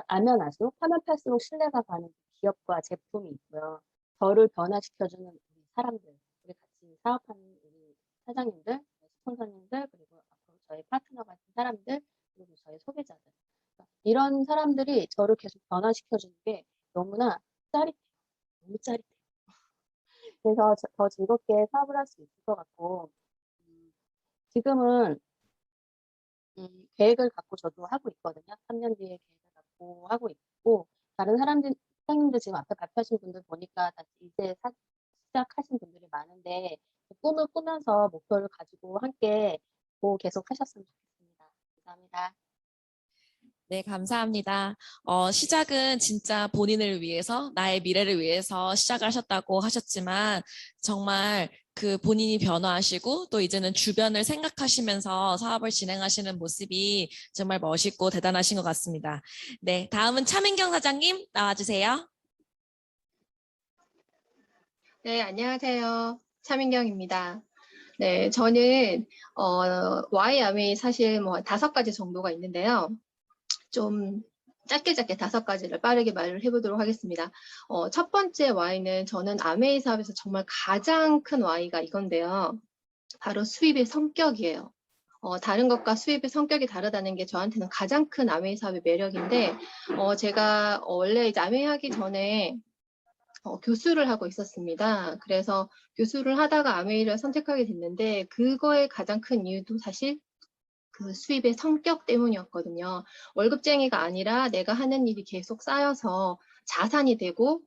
알면 알수록 하면 팔수록 신뢰가 가는 기업과 제품이 있고요. 저를 변화시켜주는 우리 사람들, 우리 같이 사업하는 우리 사장님들, 스폰서님들, 그리고 앞으로 저희 파트너 같은 사람들, 그리고 저희 소비자들. 이런 사람들이 저를 계속 변화시켜주는 게 너무나 짜릿해요. 너무 짜릿해요. 그래서 더 즐겁게 사업을 할 수 있을 것 같고 지금은 계획을 갖고 저도 하고 있거든요. 3년 뒤에 계획을 갖고 하고 있고 다른 사장님들 지금 앞에 발표하신 분들 보니까 다 이제 시작하신 분들이 많은데 꿈을 꾸면서 목표를 가지고 함께 계속 하셨으면 좋겠습니다. 감사합니다. 네, 감사합니다. 시작은 진짜 본인을 위해서, 나의 미래를 위해서 시작을 하셨다고 하셨지만, 정말 그 본인이 변화하시고, 또 이제는 주변을 생각하시면서 사업을 진행하시는 모습이 정말 멋있고 대단하신 것 같습니다. 네, 다음은 차민경 사장님 나와주세요. 네, 안녕하세요. 차민경입니다. 네, 저는 Y암이 사실 뭐 5가지 정도가 있는데요. 좀 짧게 5가지를 빠르게 말을 해보도록 하겠습니다. 첫 번째 Y는 저는 아메이 사업에서 정말 가장 큰 Y가 이건데요. 바로 수입의 성격이에요. 다른 것과 수입의 성격이 다르다는 게 저한테는 가장 큰 아메이 사업의 매력인데, 제가 원래 이제 아메이 하기 전에 교수를 하고 있었습니다. 그래서 교수를 하다가 아메이를 선택하게 됐는데 그거의 가장 큰 이유도 사실 그 수입의 성격 때문이었거든요. 월급쟁이가 아니라 내가 하는 일이 계속 쌓여서 자산이 되고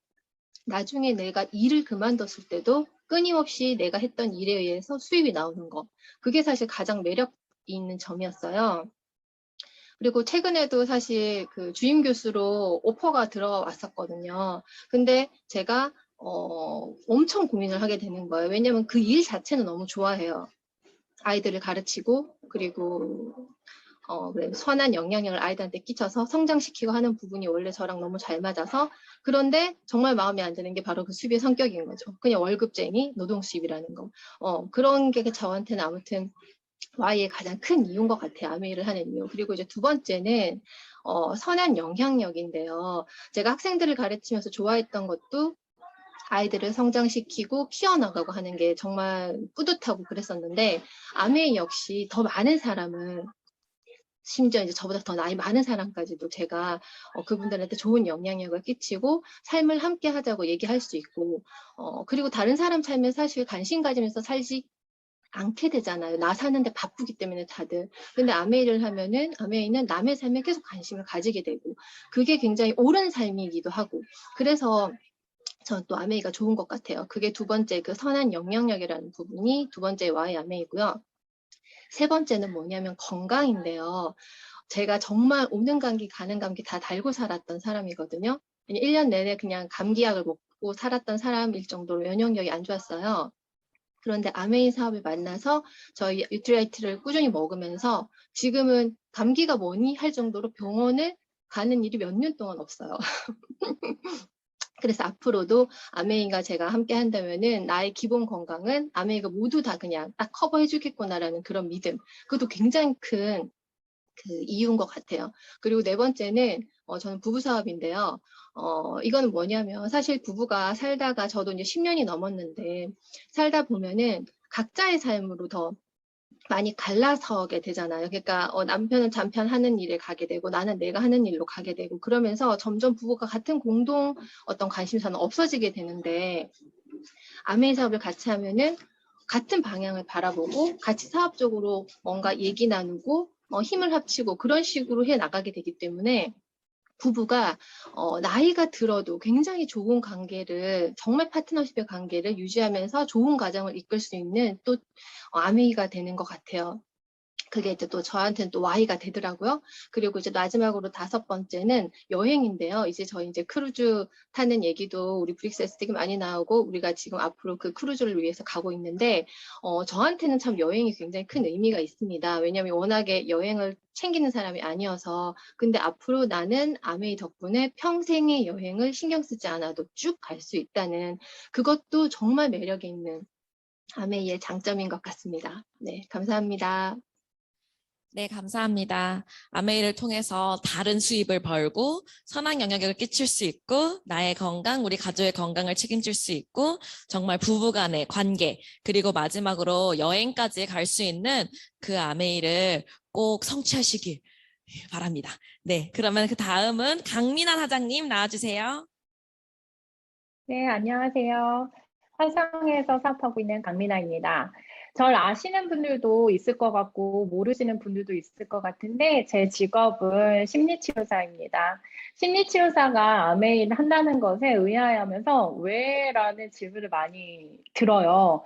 나중에 내가 일을 그만뒀을 때도 끊임없이 내가 했던 일에 의해서 수입이 나오는 거. 그게 사실 가장 매력 있는 점이었어요. 그리고 최근에도 사실 그 주임 교수로 오퍼가 들어왔었거든요. 근데 제가 엄청 고민을 하게 되는 거예요. 왜냐면 그 일 자체는 너무 좋아해요. 아이들을 가르치고 그리고 그래, 선한 영향력을 아이들한테 끼쳐서 성장시키고 하는 부분이 원래 저랑 너무 잘 맞아서 그런데 정말 마음에 안 드는 게 바로 그 수입의 성격인 거죠. 그냥 월급쟁이, 노동 수입이라는 거. 그런 게 저한테는 아무튼 Y의 가장 큰 이유인 것 같아요. 아메이를 하는 이유. 그리고 이제 두 번째는 선한 영향력인데요. 제가 학생들을 가르치면서 좋아했던 것도 아이들을 성장시키고 키워나가고 하는 게 정말 뿌듯하고 그랬었는데 아메이 역시 더 많은 사람을 심지어 이제 저보다 더 나이 많은 사람까지도 제가 그분들한테 좋은 영향력을 끼치고 삶을 함께 하자고 얘기할 수 있고 그리고 다른 사람 삶에 사실 관심 가지면서 살지 않게 되잖아요. 나 사는데 바쁘기 때문에 다들. 근데 아메이를 하면은 아메이는 남의 삶에 계속 관심을 가지게 되고 그게 굉장히 옳은 삶이기도 하고 그래서 전 또 아메이가 좋은 것 같아요. 그게 두 번째 그 선한 영향력이라는 부분이 두 번째 Y 아메이고요. 세 번째는 뭐냐면 건강인데요. 제가 정말 오는 감기 가는 감기 다 달고 살았던 사람이거든요. 1년 내내 그냥 감기약을 먹고 살았던 사람일 정도로 면역력이 안 좋았어요. 그런데 아메이 사업을 만나서 저희 유트라이트를 꾸준히 먹으면서 지금은 감기가 뭐니 할 정도로 병원을 가는 일이 몇 년 동안 없어요. 그래서 앞으로도 아메이가 제가 함께 한다면은 나의 기본 건강은 아메이가 모두 다 그냥 딱 커버해 주겠구나라는 그런 믿음. 그것도 굉장히 큰 그 이유인 것 같아요. 그리고 네 번째는 저는 부부 사업인데요. 이거는 뭐냐면 사실 부부가 살다가 저도 이제 10년이 넘었는데 살다 보면은 각자의 삶으로 더 많이 갈라서게 되잖아요. 그러니까 남편은 남편 하는 일에 가게 되고 나는 내가 하는 일로 가게 되고 그러면서 점점 부부가 같은 공동 어떤 관심사는 없어지게 되는데 아메이 사업을 같이 하면은 같은 방향을 바라보고 같이 사업적으로 뭔가 얘기 나누고 힘을 합치고 그런 식으로 해 나가게 되기 때문에 부부가 나이가 들어도 굉장히 좋은 관계를 정말 파트너십의 관계를 유지하면서 좋은 가정을 이끌 수 있는 또 아메이가 되는 것 같아요. 그게 이제 또 저한테는 또 Y가 되더라고요. 그리고 이제 마지막으로 다섯 번째는 여행인데요. 이제 저희 이제 크루즈 타는 얘기도 우리 브릭스에서 되게 많이 나오고 우리가 지금 앞으로 그 크루즈를 위해서 가고 있는데 저한테는 참 여행이 굉장히 큰 의미가 있습니다. 왜냐하면 워낙에 여행을 챙기는 사람이 아니어서 근데 앞으로 나는 아메이 덕분에 평생의 여행을 신경 쓰지 않아도 쭉 갈 수 있다는 그것도 정말 매력이 있는 아메이의 장점인 것 같습니다. 네, 감사합니다. 네, 감사합니다. 아메이를 통해서 다른 수입을 벌고 선한 영향력을 끼칠 수 있고 나의 건강, 우리 가족의 건강을 책임질 수 있고 정말 부부 간의 관계 그리고 마지막으로 여행까지 갈 수 있는 그 아메이를 꼭 성취하시길 바랍니다. 네, 그러면 그 다음은 강민아 사장님 나와주세요. 네, 안녕하세요. 화성에서 사업하고 있는 강민아입니다. 절 아시는 분들도 있을 것 같고 모르시는 분들도 있을 것 같은데 제 직업은 심리치료사입니다. 심리치료사가 아메이를 한다는 것에 의아해하면서 왜? 라는 질문을 많이 들어요.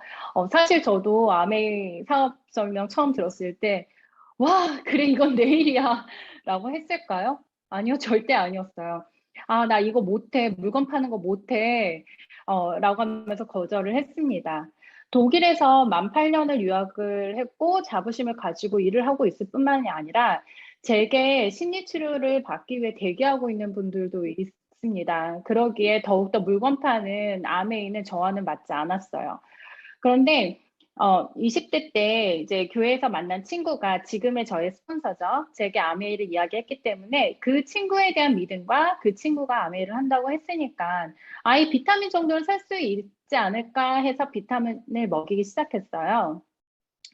사실 저도 아메이 사업 설명 처음 들었을 때 와, 그래 이건 내 일이야 라고 했을까요? 아니요, 절대 아니었어요. 아, 나 이거 못해. 물건 파는 거 못해. 라고 하면서 거절을 했습니다. 독일에서 만 8년을 유학을 했고 자부심을 가지고 일을 하고 있을 뿐만이 아니라 제게 심리치료를 받기 위해 대기하고 있는 분들도 있습니다. 그러기에 더욱더 물건 파는 아메이는 저와는 맞지 않았어요. 그런데 20대 때 이제 교회에서 만난 친구가 지금의 저의 스폰서죠. 제게 아메이를 이야기했기 때문에 그 친구에 대한 믿음과 그 친구가 아메이를 한다고 했으니까 아이 비타민 정도는 살 수 있지 않을까 해서 비타민을 먹이기 시작했어요.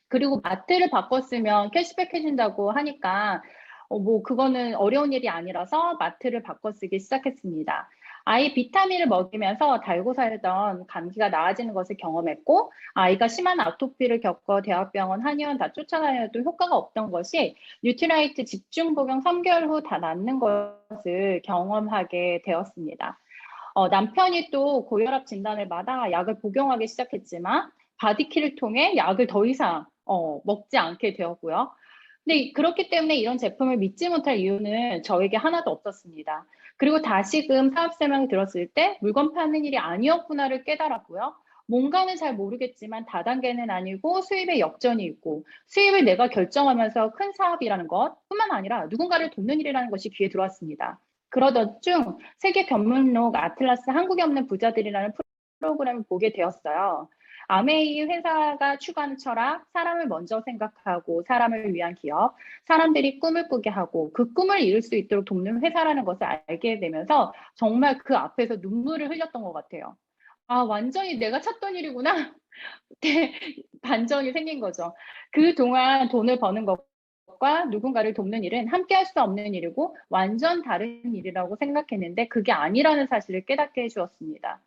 그리고 마트를 바꿨으면 캐시백 해준다고 하니까 뭐 그거는 어려운 일이 아니라서 마트를 바꿔 쓰기 시작했습니다. 아이 비타민을 먹이면서 달고 살던 감기가 나아지는 것을 경험했고, 아이가 심한 아토피를 겪어 대학병원, 한의원 다 쫓아다녀도 효과가 없던 것이 뉴트라이트 집중 복용 3개월 후 다 낫는 것을 경험하게 되었습니다. 남편이 또 고혈압 진단을 받아 약을 복용하기 시작했지만 바디키를 통해 약을 더 이상 먹지 않게 되었고요. 근데 그렇기 때문에 이런 제품을 믿지 못할 이유는 저에게 하나도 없었습니다. 그리고 다시금 사업 설명을 들었을 때 물건 파는 일이 아니었구나를 깨달았고요. 뭔가는 잘 모르겠지만 다단계는 아니고 수입의 역전이 있고, 수입을 내가 결정하면서 큰 사업이라는 것뿐만 아니라 누군가를 돕는 일이라는 것이 귀에 들어왔습니다. 그러던 중 세계 견문록 아틀라스 한국에 없는 부자들이라는 프로그램을 보게 되었어요. 아메이 회사가 추구하는 철학, 사람을 먼저 생각하고 사람을 위한 기업, 사람들이 꿈을 꾸게 하고 그 꿈을 이룰 수 있도록 돕는 회사라는 것을 알게 되면서 정말 그 앞에서 눈물을 흘렸던 것 같아요. 아, 완전히 내가 찾던 일이구나. 반전이 생긴 거죠. 그동안 돈을 버는 것과 누군가를 돕는 일은 함께 할 수 없는 일이고 완전 다른 일이라고 생각했는데 그게 아니라는 사실을 깨닫게 해주었습니다.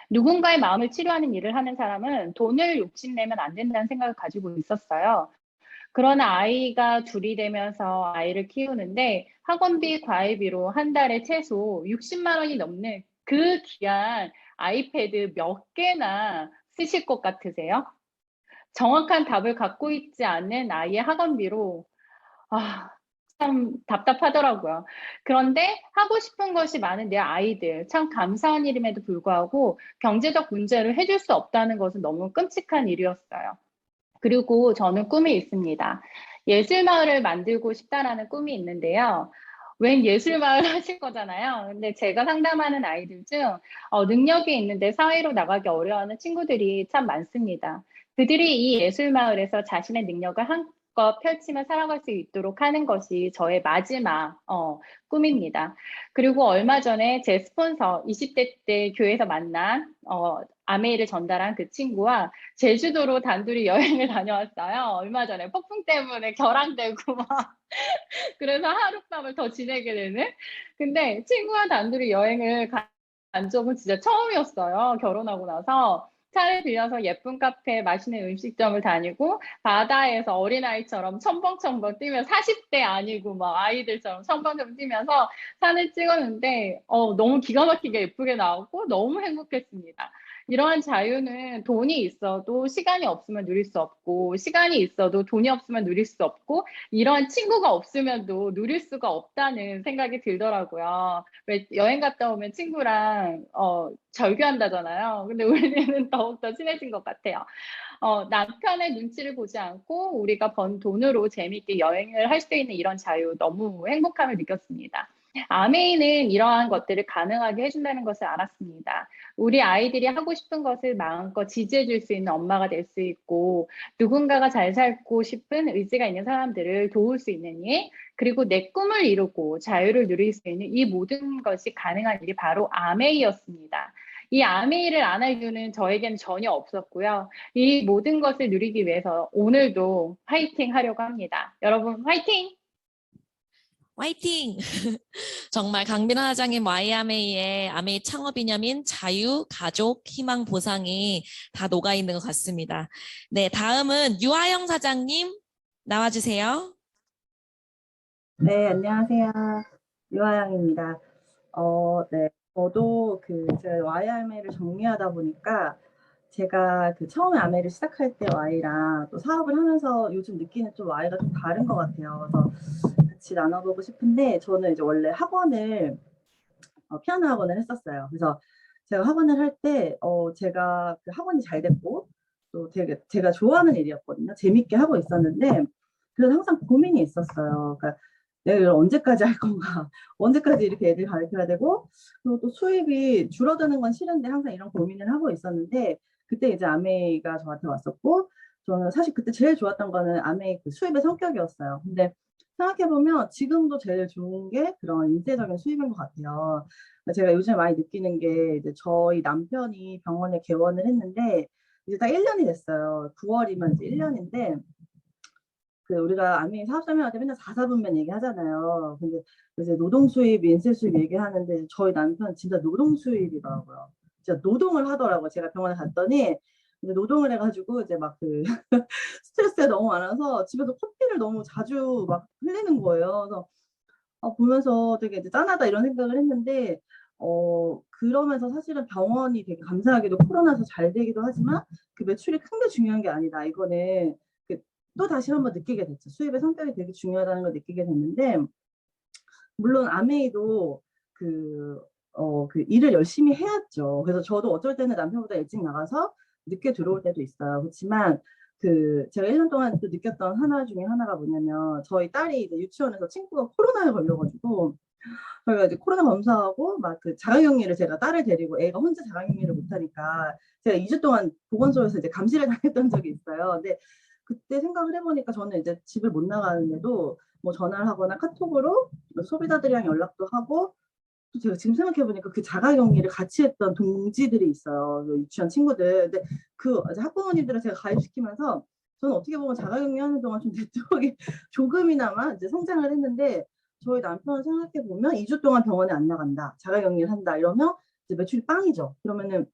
누군가의 마음을 치료하는 일을 하는 사람은 돈을 욕심내면 안 된다는 생각을 가지고 있었어요. 그러나 아이가 둘이 되면서 아이를 키우는데 학원비, 과외비로 한 달에 최소 60만 원이 넘는 그 귀한 아이패드 몇 개나 쓰실 것 같으세요? 정확한 답을 갖고 있지 않는 아이의 학원비로 참 답답하더라고요. 그런데 하고 싶은 것이 많은 내 아이들, 참 감사한 일임에도 불구하고 경제적 문제를 해줄 수 없다는 것은 너무 끔찍한 일이었어요. 그리고 저는 꿈이 있습니다. 예술마을을 만들고 싶다라는 꿈이 있는데요. 웬 예술마을 하실 거잖아요. 근데 제가 상담하는 아이들 중 능력이 있는데 사회로 나가기 어려워하는 친구들이 참 많습니다. 그들이 이 예술마을에서 자신의 능력을 한껏 펼치며 살아갈 수 있도록 하는 것이 저의 마지막 꿈입니다. 그리고 얼마 전에 제 스폰서 20대 때 교회에서 만난 아메이를 전달한 그 친구와 제주도로 단둘이 여행을 다녀왔어요. 얼마 전에 폭풍 때문에 결항되고 막 그래서 하룻밤을 더 지내게 되는. 근데 친구와 단둘이 여행을 간 적은 진짜 처음이었어요. 결혼하고 나서 차를 빌려서 예쁜 카페, 맛있는 음식점을 다니고 바다에서 어린아이처럼 첨벙첨벙 뛰며 40대 아니고 막 아이들처럼 첨벙첨벙 뛰면서 사진을 찍었는데 너무 기가 막히게 예쁘게 나오고 너무 행복했습니다. 이러한 자유는 돈이 있어도 시간이 없으면 누릴 수 없고 시간이 있어도 돈이 없으면 누릴 수 없고 이런 친구가 없으면도 누릴 수가 없다는 생각이 들더라고요. 왜 여행 갔다 오면 친구랑 절교한다잖아요. 근데 우리는 더욱더 친해진 것 같아요. 남편의 눈치를 보지 않고 우리가 번 돈으로 재미있게 여행을 할 수 있는 이런 자유 너무 행복함을 느꼈습니다. 아메이는 이러한 것들을 가능하게 해준다는 것을 알았습니다. 우리 아이들이 하고 싶은 것을 마음껏 지지해 줄 수 있는 엄마가 될 수 있고 누군가가 잘 살고 싶은 의지가 있는 사람들을 도울 수 있는 일, 그리고 내 꿈을 이루고 자유를 누릴 수 있는 이 모든 것이 가능한 일이 바로 아메이였습니다. 이 아메이를 안 할 이유는 저에게는 전혀 없었고요. 이 모든 것을 누리기 위해서 오늘도 화이팅 하려고 합니다. 여러분 화이팅! 화이팅! 정말 강민아 사장님 YMA의 아메이 창업 이념인 자유, 가족, 희망, 보상이 다 녹아있는 것 같습니다. 네, 다음은 유아영 사장님 나와주세요. 네, 안녕하세요. 유아영입니다. 네, 저도 제 YMA를 정리하다 보니까 제가 처음에 아메이를 시작할 때 Y랑 또 사업을 하면서 요즘 느끼는 좀 Y가 좀 다른 것 같아요. 그래서 같이 나눠보고 싶은데 저는 이제 원래 학원을 피아노 학원을 했었어요. 그래서 제가 학원을 할 때 제가 그 학원이 잘 됐고 또 되게 제가 좋아하는 일이었거든요. 재밌게 하고 있었는데 그래서 항상 고민이 있었어요. 그러니까 내가 이걸 언제까지 할 건가? 언제까지 이렇게 애들 가르쳐야 되고 그리고 또 수입이 줄어드는 건 싫은데 항상 이런 고민을 하고 있었는데 그때 이제 아메이가 저한테 왔었고 저는 사실 그때 제일 좋았던 거는 아메이 그 수입의 성격이었어요. 근데 생각해보면 지금도 제일 좋은 게 그런 인쇄적인 수입인 것 같아요. 제가 요즘에 많이 느끼는 게 이제 저희 남편이 병원에 개원을 했는데 이제 딱 1년이 됐어요. 9월이면 이제 1년인데 그 우리가 아미 사업 설명할 때 맨날 4사분면 얘기하잖아요. 근데 이제 노동 수입, 인세 수입 얘기하는데 저희 남편 진짜 노동 수입이더라고요. 진짜 노동을 하더라고요. 제가 병원에 갔더니 이제 노동을 해가지고 이제 막 그 스트레스가 너무 많아서 집에서 커피를 너무 자주 막 흘리는 거예요. 그래서 보면서 되게 이제 짠하다 이런 생각을 했는데 그러면서 사실은 병원이 되게 감사하게도 코로나서 잘 되기도 하지만 그 매출이 큰 게 중요한 게 아니다. 이거는 또 다시 한번 느끼게 됐죠. 수입의 성격이 되게 중요하다는 걸 느끼게 됐는데 물론 아메이도 그 일을 열심히 해야죠. 그래서 저도 어쩔 때는 남편보다 일찍 나가서 늦게 들어올 때도 있어요. 그렇지만 제가 1년 동안 또 느꼈던 하나 중에 하나가 뭐냐면 저희 딸이 이제 유치원에서 친구가 코로나에 걸려가지고 저희가 이제 코로나 검사하고 막 그 자가격리를 제가 딸을 데리고 애가 혼자 자가격리를 못하니까 제가 2주 동안 보건소에서 이제 감시를 당했던 적이 있어요. 근데 그때 생각을 해보니까 저는 이제 집을 못 나가는데도 뭐 전화를 하거나 카톡으로 소비자들이랑 연락도 하고 또 제가 지금 생각해보니까 그 자가격리를 같이 했던 동지들이 있어요. 그 유치원 친구들. 근데 그 학부모님들을 제가 가입시키면서 저는 어떻게 보면 자가격리하는 동안 좀 네트워크가 조금이나마 이제 성장을 했는데 저희 남편을 생각해보면 2주 동안 병원에 안 나간다. 자가격리를 한다. 이러면 이제 매출이 빵이죠. 그러면은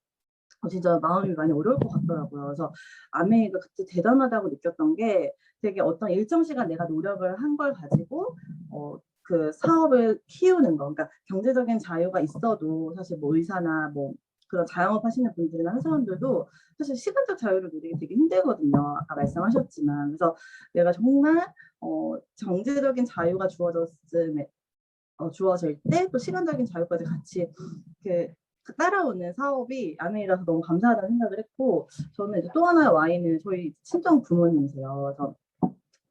진짜 마음이 많이 어려울 것 같더라고요. 그래서 아메이가 그때 대단하다고 느꼈던 게 되게 어떤 일정 시간 내가 노력을 한 걸 가지고 그 사업을 키우는 거. 그러니까 경제적인 자유가 있어도 사실 뭐 의사나 뭐 그런 자영업 하시는 분들이나 회사원들도 사실 시간적 자유를 누리기 되게 힘들거든요. 아까 말씀하셨지만. 그래서 내가 정말 경제적인 자유가 주어질 때 또 시간적인 자유까지 같이 이렇게 따라오는 사업이 아메이라서 너무 감사하다는 생각을 했고 저는 이제 또 하나의 와인은 저희 친정 부모님이세요. 그래서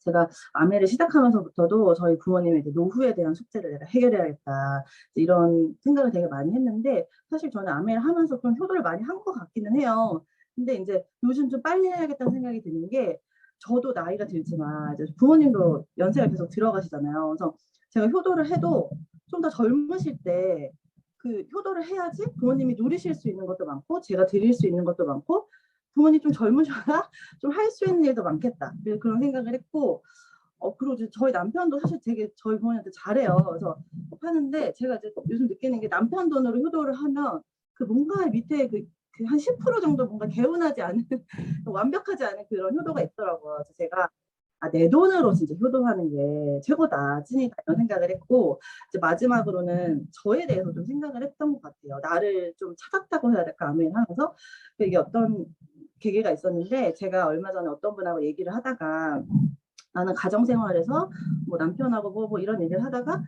제가 아메를 시작하면서부터도 저희 부모님의 이제 노후에 대한 숙제를 내가 해결해야겠다 이런 생각을 되게 많이 했는데 사실 저는 아메를 하면서 그런 효도를 많이 한 것 같기는 해요. 근데 이제 요즘 좀 빨리 해야겠다는 생각이 드는 게 저도 나이가 들지만 이제 부모님도 연세가 계속 들어가시잖아요. 그래서 제가 효도를 해도 좀 더 젊으실 때 그 효도를 해야지 부모님이 누리실 수 있는 것도 많고 제가 드릴 수 있는 것도 많고 부모님 좀 젊으셔야 좀 할 수 있는 일도 많겠다. 그런 생각을 했고 그리고 이제 저희 남편도 사실 되게 저희 부모님한테 잘해요. 그래서 하는데 제가 이제 요즘 느끼는 게 남편 돈으로 효도를 하면 그 뭔가 밑에 그 한 10% 정도 뭔가 개운하지 않은 완벽하지 않은 그런 효도가 있더라고요. 그래서 제가 내 돈으로 진짜 효도하는 게 최고다, 찐이다 이런 생각을 했고 이제 마지막으로는 저에 대해서 좀 생각을 했던 것 같아요. 나를 좀 찾았다고 해야 될까 아멘 하면서 이게 어떤 계기가 있었는데 제가 얼마 전에 어떤 분하고 얘기를 하다가 나는 가정생활에서 뭐 남편하고 뭐 이런 얘기를 하다가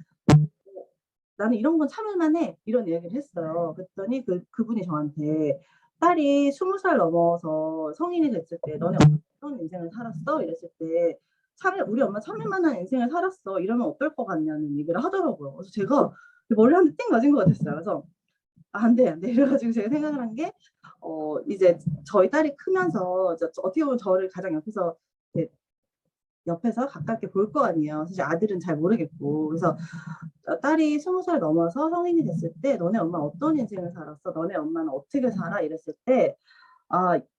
나는 이런 건 참을만해 이런 얘기를 했어요. 그랬더니 그분이 저한테 딸이 20살 넘어서 성인이 됐을 때 너네 어떤 인생을 살았어? 이랬을 때 우리 엄마 참을만한 인생을 살았어 이러면 어떨 것 같냐는 얘기를 하더라고요. 그래서 제가 머리 한 대 띵 맞은 것 같았어요. 그래서 안 돼 이래가지고 제가 생각을 한 게 이제 저희 딸이 크면서 어떻게 보면 저를 가장 옆에서 가깝게 볼 거 아니에요. 사실 아들은 잘 모르겠고. 그래서 딸이 20살 넘어서 성인이 됐을 때 너네 엄마 어떤 인생을 살았어? 너네 엄마는 어떻게 살아? 이랬을 때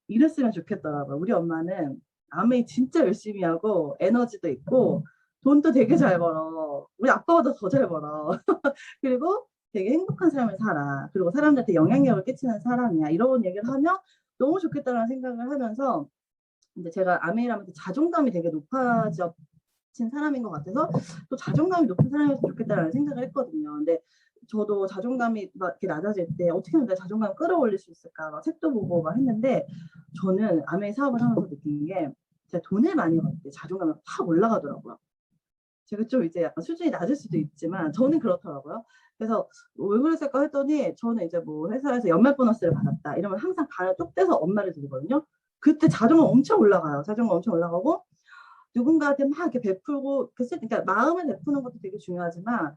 이랬으면 좋겠더라고요. 우리 엄마는 아메이 진짜 열심히 하고 에너지도 있고 돈도 되게 잘 벌어. 우리 아빠보다 더 잘 벌어. 그리고 되게 행복한 삶을 살아. 그리고 사람들한테 영향력을 끼치는 사람이야. 이런 얘기를 하면 너무 좋겠다는 생각을 하면서 근데 제가 아메이라면서 자존감이 되게 높아진 사람인 것 같아서 또 자존감이 높은 사람이었으면 좋겠다라는 생각을 했거든요. 근데 저도 자존감이 막 이렇게 낮아질 때 어떻게 하면 내가 자존감을 끌어올릴 수 있을까 막 책도 보고 막 했는데 저는 아메이 사업을 하면서 느낀 게 제가 돈을 많이 벌 때 자존감이 확 올라가더라고요. 제가 좀 이제 약간 수준이 낮을 수도 있지만 저는 그렇더라고요. 그래서 왜 그랬을까 했더니 저는 이제 뭐 회사에서 연말 보너스를 받았다 이러면 항상 간을 뚝 떼서 엄마를 드리거든요. 그때 자존감 엄청 올라가요. 자존감 엄청 올라가고 누군가한테 막 이렇게 베풀고 그러니까 마음을 베푸는 것도 되게 중요하지만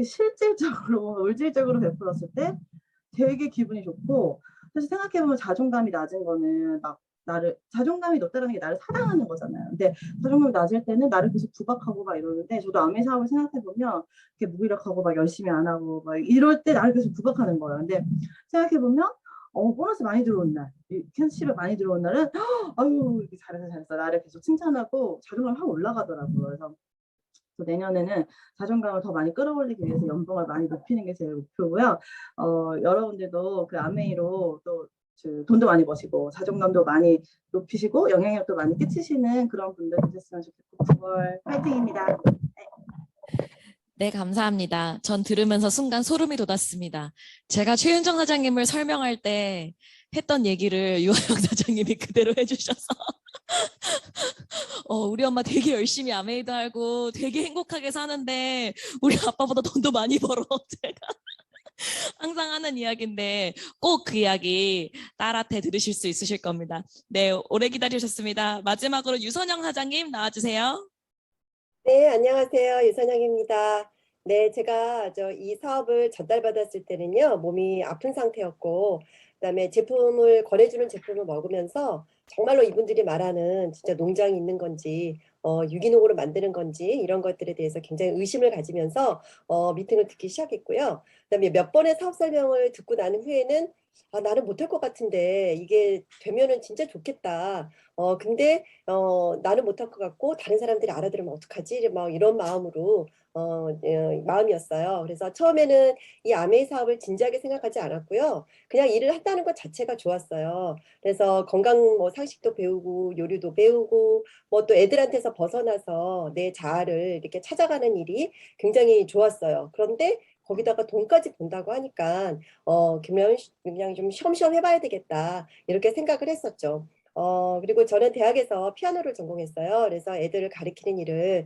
실질적으로 물질적으로 베풀었을 때 되게 기분이 좋고 사실 생각해보면 자존감이 낮은 거는 막 자존감이 높다는 게 나를 사랑하는 거잖아요. 근데 자존감이 낮을 때는 나를 계속 구박하고 막 이러는데 저도 아메 사업을 생각해보면 이렇게 무기력하고 막 열심히 안 하고 막 이럴 때 나를 계속 구박하는 거예요. 근데 생각해보면 보너스 많이 들어온 날, 캔시를 많이 들어온 날은 아유 이렇게 잘했어 나를 계속 칭찬하고 자존감이 확 올라가더라고요. 그래서 또 내년에는 자존감을 더 많이 끌어올리기 위해서 연봉을 많이 높이는 게 제 목표고요. 여러분들도 그 아메이로 또 돈도 많이 버시고 자존감도 많이 높이시고 영향력도 많이 끼치시는 그런 분들 되셨으면 좋겠고 9월 파이팅입니다. 네, 감사합니다. 전 들으면서 순간 소름이 돋았습니다. 제가 최윤정 사장님을 설명할 때 했던 얘기를 유아영 사장님이 그대로 해주셔서 우리 엄마 되게 열심히 아메이드 하고 되게 행복하게 사는데 우리 아빠보다 돈도 많이 벌어. 제가 항상 하는 이야기인데 꼭 그 이야기 딸한테 들으실 수 있으실 겁니다. 네, 오래 기다리셨습니다. 마지막으로 유선영 사장님 나와주세요. 네, 안녕하세요. 유선영입니다. 네, 제가 이 사업을 전달받았을 때는요, 몸이 아픈 상태였고, 그다음에 제품을 권해주는 제품을 먹으면서 정말로 이분들이 말하는 진짜 농장이 있는 건지, 유기농으로 만드는 건지 이런 것들에 대해서 굉장히 의심을 가지면서 미팅을 듣기 시작했고요. 그다음에 몇 번의 사업 설명을 듣고 난 후에는 나는 못할 것 같은데 이게 되면은 진짜 좋겠다. 근데 나는 못할 것 같고 다른 사람들이 알아들으면 어떡하지? 막 이런 마음으로 마음이었어요. 그래서 처음에는 이 아메이 사업을 진지하게 생각하지 않았고요. 그냥 일을 한다는 것 자체가 좋았어요. 그래서 건강 뭐 상식도 배우고 요리도 배우고 뭐 또 애들한테서 벗어나서 내 자아를 이렇게 찾아가는 일이 굉장히 좋았어요. 그런데 거기다가 돈까지 본다고 하니까 그냥 좀 쉬엄쉬엄 해봐야 되겠다 이렇게 생각을 했었죠. 그리고 저는 대학에서 피아노를 전공했어요. 그래서 애들을 가르치는 일을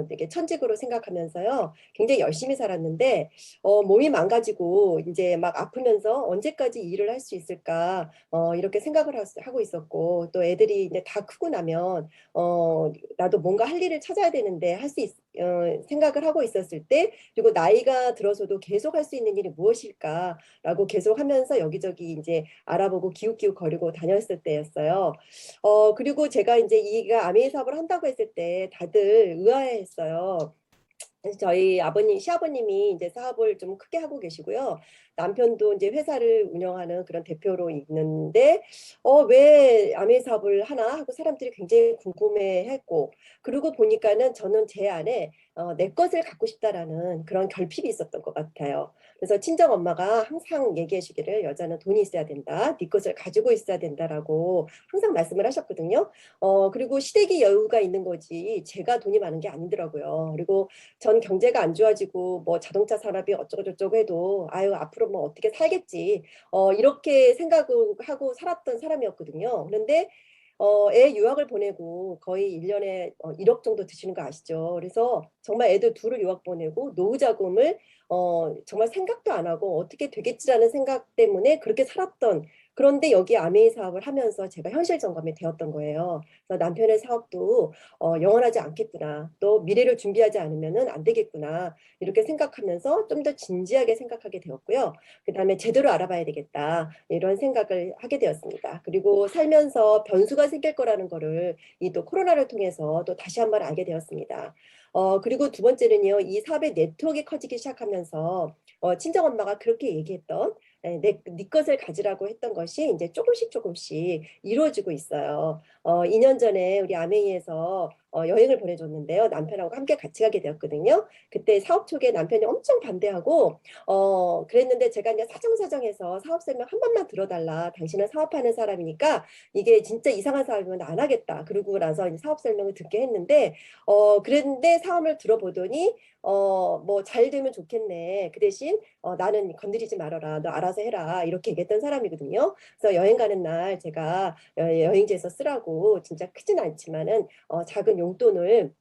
되게 천직으로 생각하면서요. 굉장히 열심히 살았는데 몸이 망가지고 이제 막 아프면서 언제까지 일을 할 수 있을까 이렇게 생각을 하고 있었고 또 애들이 이제 다 크고 나면 나도 뭔가 할 일을 찾아야 되는데 할 수 생각을 하고 있었을 때 그리고 나이가 들어서도 계속 할 수 있는 일이 무엇일까라고 계속 하면서 여기저기 이제 알아보고 기웃기웃 거리고 다녔을 때였어요. 그리고 제가 이제 이가 아메이 사업을 한다고 했을 때 다들 의아해했어요. 저희 아버님, 시아버님이 이제 사업을 좀 크게 하고 계시고요. 남편도 이제 회사를 운영하는 그런 대표로 있는데, 왜 아메이 사업을 하나 하고 사람들이 굉장히 궁금해했고, 그러고 보니까는 저는 제 안에 내 것을 갖고 싶다라는 그런 결핍이 있었던 것 같아요. 그래서 친정 엄마가 항상 얘기해 주기를 여자는 돈이 있어야 된다, 네 것을 가지고 있어야 된다라고 항상 말씀을 하셨거든요. 그리고 시댁이 여유가 있는 거지 제가 돈이 많은 게 아니더라고요. 그리고 전 경제가 안 좋아지고 뭐 자동차 산업이 어쩌고 저쩌고 해도 아유 앞으로 뭐 어떻게 살겠지 이렇게 생각하고 살았던 사람이었거든요. 그런데 애 유학을 보내고 거의 1년에 1억 정도 드시는 거 아시죠? 그래서 정말 애들 둘을 유학 보내고 노후 자금을 정말 생각도 안 하고 어떻게 되겠지라는 생각 때문에 그렇게 살았던 그런데 여기 아메이 사업을 하면서 제가 현실 점검이 되었던 거예요. 그래서 남편의 사업도 영원하지 않겠구나. 또 미래를 준비하지 않으면은 안 되겠구나. 이렇게 생각하면서 좀 더 진지하게 생각하게 되었고요. 그다음에 제대로 알아봐야 되겠다. 이런 생각을 하게 되었습니다. 그리고 살면서 변수가 생길 거라는 거를 이 또 코로나를 통해서 또 다시 한번 알게 되었습니다. 그리고 두 번째는요. 이 사업의 네트워크가 커지기 시작하면서 친정엄마가 그렇게 얘기했던 네 것을 가지라고 했던 것이 이제 조금씩 이루어지고 있어요. 2년 전에 우리 아메이에서 여행을 보내줬는데요. 남편하고 함께 같이 가게 되었거든요. 그때 사업 초기에 남편이 엄청 반대하고 그랬는데 제가 이제 사정사정해서 사업 설명 한 번만 들어달라. 당신은 사업하는 사람이니까 이게 진짜 이상한 사업이면 안 하겠다. 그러고 나서 이제 사업 설명을 듣게 했는데 그랬는데 사업을 들어보더니 뭐 잘 되면 좋겠네. 그 대신 나는 건드리지 말아라. 너 알아서 해라. 이렇게 얘기했던 사람이거든요. 그래서 여행 가는 날 제가 여행지에서 쓰라고 진짜 크진 않지만은 작은 용돈을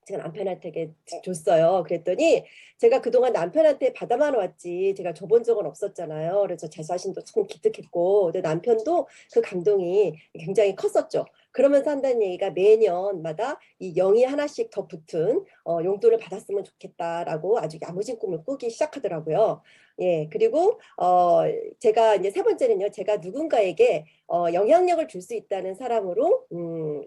제가 남편한테 줬어요. 그랬더니 제가 그동안 남편한테 받아만 왔지 제가 줘본 적은 없었잖아요. 그래서 제 자신도 참 기특했고 근데 남편도 그 감동이 굉장히 컸었죠. 그러면서 한다는 얘기가 매년마다 이 0이 하나씩 더 붙은 용돈을 받았으면 좋겠다라고 아주 야무진 꿈을 꾸기 시작하더라고요. 예, 그리고 제가 이제 세 번째는요. 제가 누군가에게 영향력을 줄 수 있다는 사람으로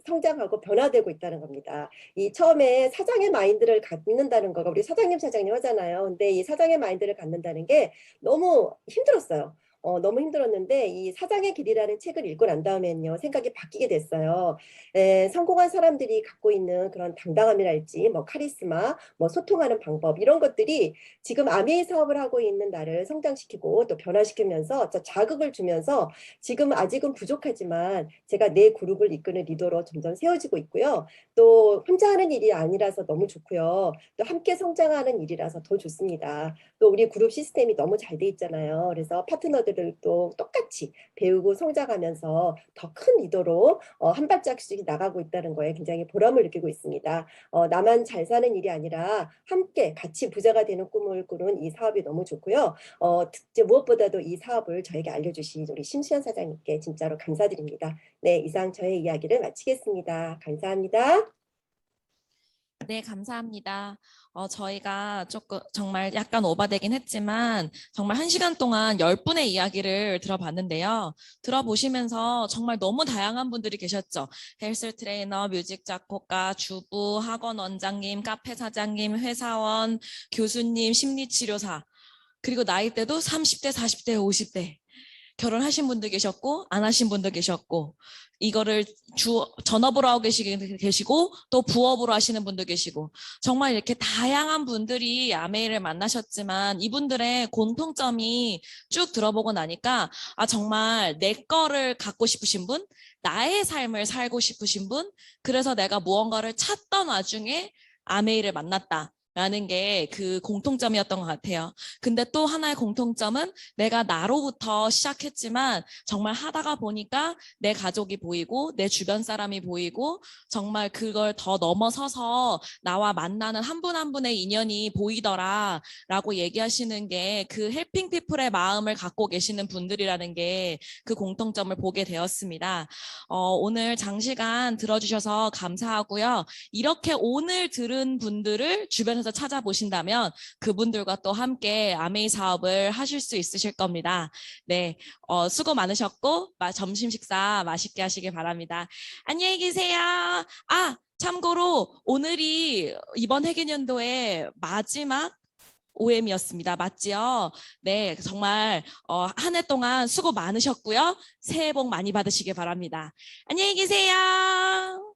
성장하고 변화되고 있다는 겁니다. 이 처음에 사장의 마인드를 갖는다는 거가 우리 사장님 하잖아요. 근데 이 사장의 마인드를 갖는다는 게 너무 힘들었어요. 너무 힘들었는데 이 사장의 길이라는 책을 읽고 난 다음에는요, 생각이 바뀌게 됐어요. 성공한 사람들이 갖고 있는 그런 당당함이랄지, 뭐 카리스마, 뭐 소통하는 방법 이런 것들이 지금 아메이 사업을 하고 있는 나를 성장시키고 또 변화시키면서 저 자극을 주면서 지금 아직은 부족하지만 제가 내 그룹을 이끄는 리더로 점점 세워지고 있고요. 또 혼자 하는 일이 아니라서 너무 좋고요. 또 함께 성장하는 일이라서 더 좋습니다. 또 우리 그룹 시스템이 너무 잘 돼 있잖아요. 그래서 파트너들도 똑같이 배우고 성장하면서 더 큰 리더로 한 발짝씩 나가고 있다는 거에 굉장히 보람을 느끼고 있습니다. 나만 잘 사는 일이 아니라 함께 같이 부자가 되는 꿈을 꾸는 이 사업이 너무 좋고요. 무엇보다도 이 사업을 저에게 알려주신 우리 심수연 사장님께 진짜로 감사드립니다. 네, 이상 저의 이야기를 마치겠습니다. 감사합니다. 네, 감사합니다. 저희가 조금 정말 약간 오바되긴 했지만 정말 1시간 동안 10분의 이야기를 들어봤는데요. 들어보시면서 정말 너무 다양한 분들이 계셨죠. 헬스 트레이너, 뮤직 작곡가, 주부, 학원 원장님, 카페 사장님, 회사원, 교수님, 심리치료사, 그리고 나이대도 30대, 40대, 50대. 결혼하신 분도 계셨고 안 하신 분도 계셨고 이거를 전업으로 하고 계시고 또 부업으로 하시는 분도 계시고 정말 이렇게 다양한 분들이 아메이를 만나셨지만 이분들의 공통점이 쭉 들어보고 나니까 정말 내 거를 갖고 싶으신 분, 나의 삶을 살고 싶으신 분, 그래서 내가 무언가를 찾던 와중에 아메이를 만났다. 라는 게 그 공통점이었던 것 같아요. 근데 또 하나의 공통점은 내가 나로부터 시작했지만 정말 하다가 보니까 내 가족이 보이고 내 주변 사람이 보이고 정말 그걸 더 넘어서서 나와 만나는 한 분 한 분의 인연이 보이더라 라고 얘기하시는 게 그 헬핑 피플의 마음을 갖고 계시는 분들이라는 게 그 공통점을 보게 되었습니다. 오늘 장시간 들어주셔서 감사하고요. 이렇게 오늘 들은 분들을 주변에서 찾아보신다면 그분들과 또 함께 아메이 사업을 하실 수 있으실 겁니다. 네, 수고 많으셨고 점심 식사 맛있게 하시길 바랍니다. 안녕히 계세요. 참고로 오늘이 이번 회계연도의 마지막 OM이었습니다. 맞지요? 네, 정말 한 해 동안 수고 많으셨고요. 새해 복 많이 받으시길 바랍니다. 안녕히 계세요.